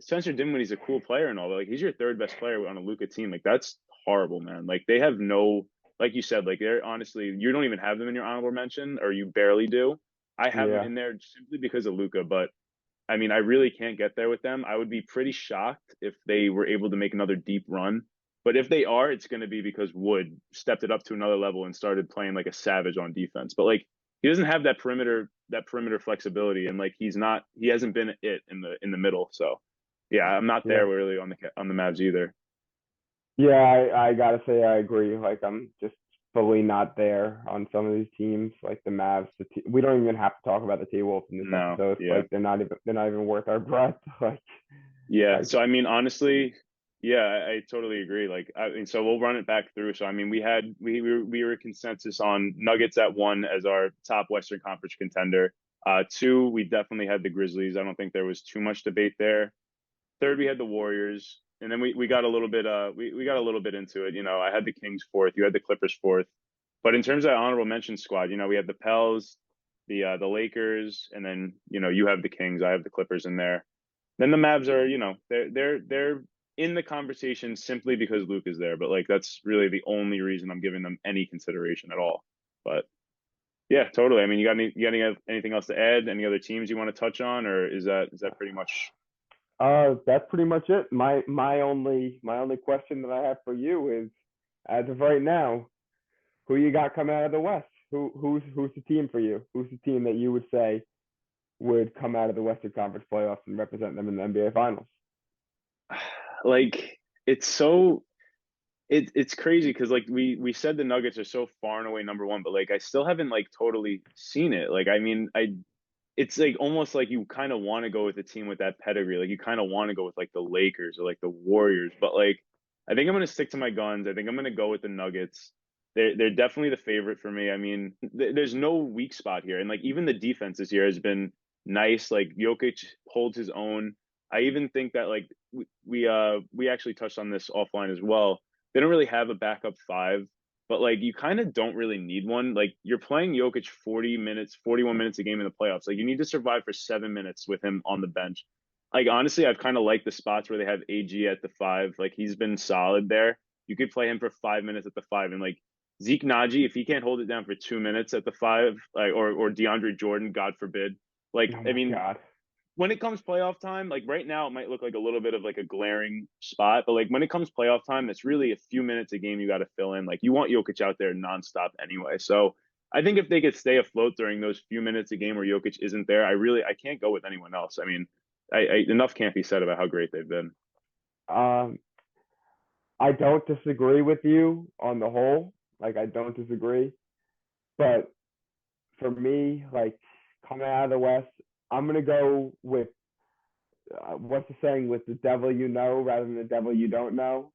Spencer Dinwiddie's a cool player and all, but like he's your third best player on a Luca team. Like that's horrible, man. Like they have no, like you said, like they're honestly, you don't even have them in your honorable mention, or you barely do. I have them Yeah. in there simply because of Luca, but I mean, I really can't get there with them. I would be pretty shocked if they were able to make another deep run. But if they are, it's going to be because Wood stepped it up to another level and started playing like a savage on defense. But like he doesn't have that perimeter flexibility, and like he hasn't been it in the middle. So yeah, I'm not Yeah. there really on the Mavs either. Yeah, I gotta say I agree. Like I'm just fully not there on some of these teams, like the Mavs. We don't even have to talk about the T Wolves in this No, episode. yeah. Like they're not even worth our breath. Like Yeah. like So I mean, honestly, yeah, I totally agree. Like, and so we'll run it back through. So I mean, we were consensus on Nuggets at one as our top Western Conference contender. Two, we definitely had the Grizzlies. I don't think there was too much debate there. Third, we had the Warriors, and then we got a little bit we got a little bit into it. You know, I had the Kings fourth. You had the Clippers fourth. But in terms of honorable mention squad, you know, we have the Pels, the Lakers, and then you have the Kings. I have the Clippers in there. Then the Mavs are, they're in the conversation simply because Luke is there, but like that's really the only reason I'm giving them any consideration at all. But yeah, totally. I mean, anything else to add? Any other teams you want to touch on, or is that pretty much? that's pretty much it. My only question that I have for you is, as of right now, who you got coming out of the West? Who's the team for you? Who's the team that you would say would come out of the Western Conference playoffs and represent them in the NBA Finals? Like it's so it's crazy because like we said the Nuggets are so far and away number one, but like I still haven't like totally seen it. Like I mean, it's like almost like you kind of want to go with a team with that pedigree. Like you kind of want to go with like the Lakers or like the Warriors, but like I think I'm gonna stick to my guns. I think I'm gonna go with the Nuggets. They're definitely the favorite for me. I mean, there's no weak spot here, and like even the defense this year has been nice. Like Jokic holds his own. I even think that like we actually touched on this offline as well. They don't really have a backup five, but like you kind of don't really need one. Like you're playing Jokic 40 minutes, 41 minutes a game in the playoffs. Like you need to survive for 7 minutes with him on the bench. Like honestly, I've kind of liked the spots where they have AG at the five. Like he's been solid there. You could play him for 5 minutes at the five, and like Zeke Naji, if he can't hold it down for 2 minutes at the five, like or DeAndre Jordan, God forbid. Like Oh I my mean, God. when it comes playoff time, like right now, it might look like a little bit of like a glaring spot, but like when it comes playoff time, it's really a few minutes a game you got to fill in. Like you want Jokic out there nonstop anyway. So I think if they could stay afloat during those few minutes a game where Jokic isn't there, I can't go with anyone else. I mean, enough can't be said about how great they've been. Um, I don't disagree with you on the whole. Like I don't disagree, but for me, like coming out of the West, I'm gonna go with what's the saying? With the devil you know rather than the devil you don't know.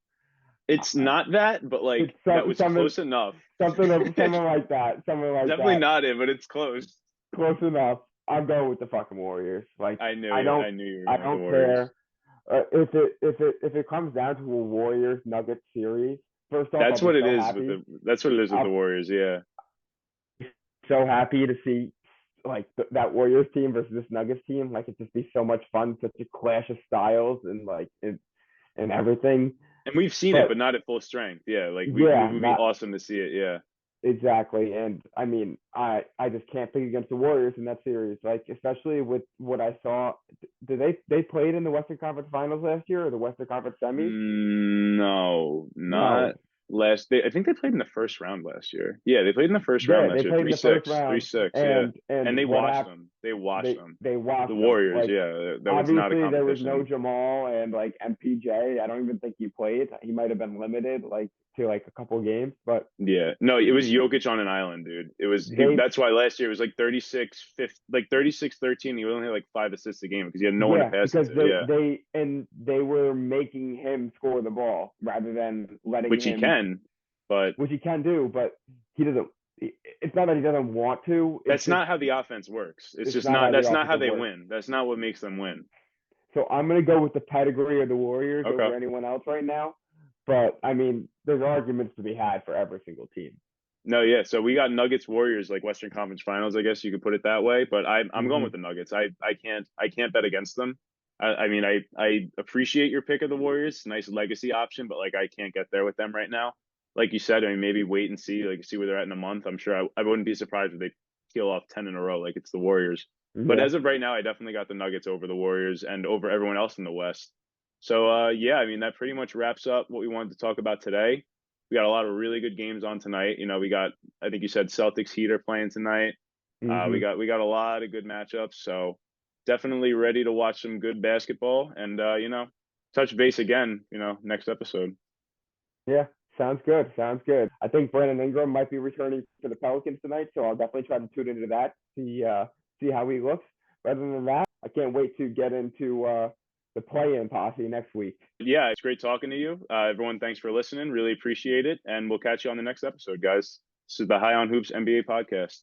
It's not that, but It's like that some, was something close enough. something like that. Something like Definitely that. not it, but it's close. Close enough. I'm going with the fucking Warriors. Like I don't I knew you were I going with the don't Warriors. care if it comes down to a Warriors Nuggets series. First off, I'll That's what be it so is with happy. the. That's what it is with the I'll Warriors. Yeah. be so happy to see like that Warriors team versus this Nuggets team. Like it'd just be so much fun, such a clash of styles and and everything. And we've seen it, But but not at full strength. Yeah, like we yeah, would be not awesome to see it. Yeah. exactly. And I mean, I just can't pick against the Warriors in that series. Like especially with what I saw. Did they played in the Western Conference Finals last year or the Western Conference semis? No, not No. last. I think they played in the first round last year. Yeah, they played in the first round Yeah, they last year. played in Three the first six, three round, six. Yeah, and they and what washed happened? them. They washed them. They The watched them. Warriors. Like Yeah, that was not a obviously there was no competition. Jamal and like MPJ. I don't even think he played. He might have been limited like to like a couple games, but Yeah, no, it was Jokic on an island, dude. It was he. they That's why last year it was like 36, 50, like 36, 13. He only had like 5 assists a game because he had no one to yeah, pass it because to. Yeah, they were making him score the ball rather than letting which he him, can, but which he can do, but he doesn't. It's not that he doesn't want to. It's that's just not how the offense works. It's it's just not not. how the That's not how offensive they works. win. That's not what makes them win. So I'm gonna go with the pedigree of the Warriors Okay. over anyone else right now. But I mean, there's arguments to be had for every single team. No, yeah. So we got Nuggets Warriors like Western Conference Finals, I guess you could put it that way. But I'm going Mm-hmm. with the Nuggets. I can't bet against them. I mean I appreciate your pick of the Warriors, nice legacy option, but like I can't get there with them right now. Like you said, I mean maybe wait and see, like see where they're at in a month. I'm sure I wouldn't be surprised if they peel off 10 in a row, like it's the Warriors. But Yeah. as of right now, I definitely got the Nuggets over the Warriors and over everyone else in the West. So yeah, I mean that pretty much wraps up what we wanted to talk about today. We got a lot of really good games on tonight. You know, we got I think you said Celtics Heat are playing tonight. We Mm-hmm. got a lot of good matchups. So definitely ready to watch some good basketball and touch base again, next episode. Yeah. Sounds good. Sounds good. I think Brandon Ingram might be returning for the Pelicans tonight, so I'll definitely try to tune into that, see how he looks. Other than that, I can't wait to get into the play-in posse next week. Yeah, it's great talking to you. Everyone, thanks for listening. Really appreciate it. And we'll catch you on the next episode, guys. This is the High on Hoops NBA podcast.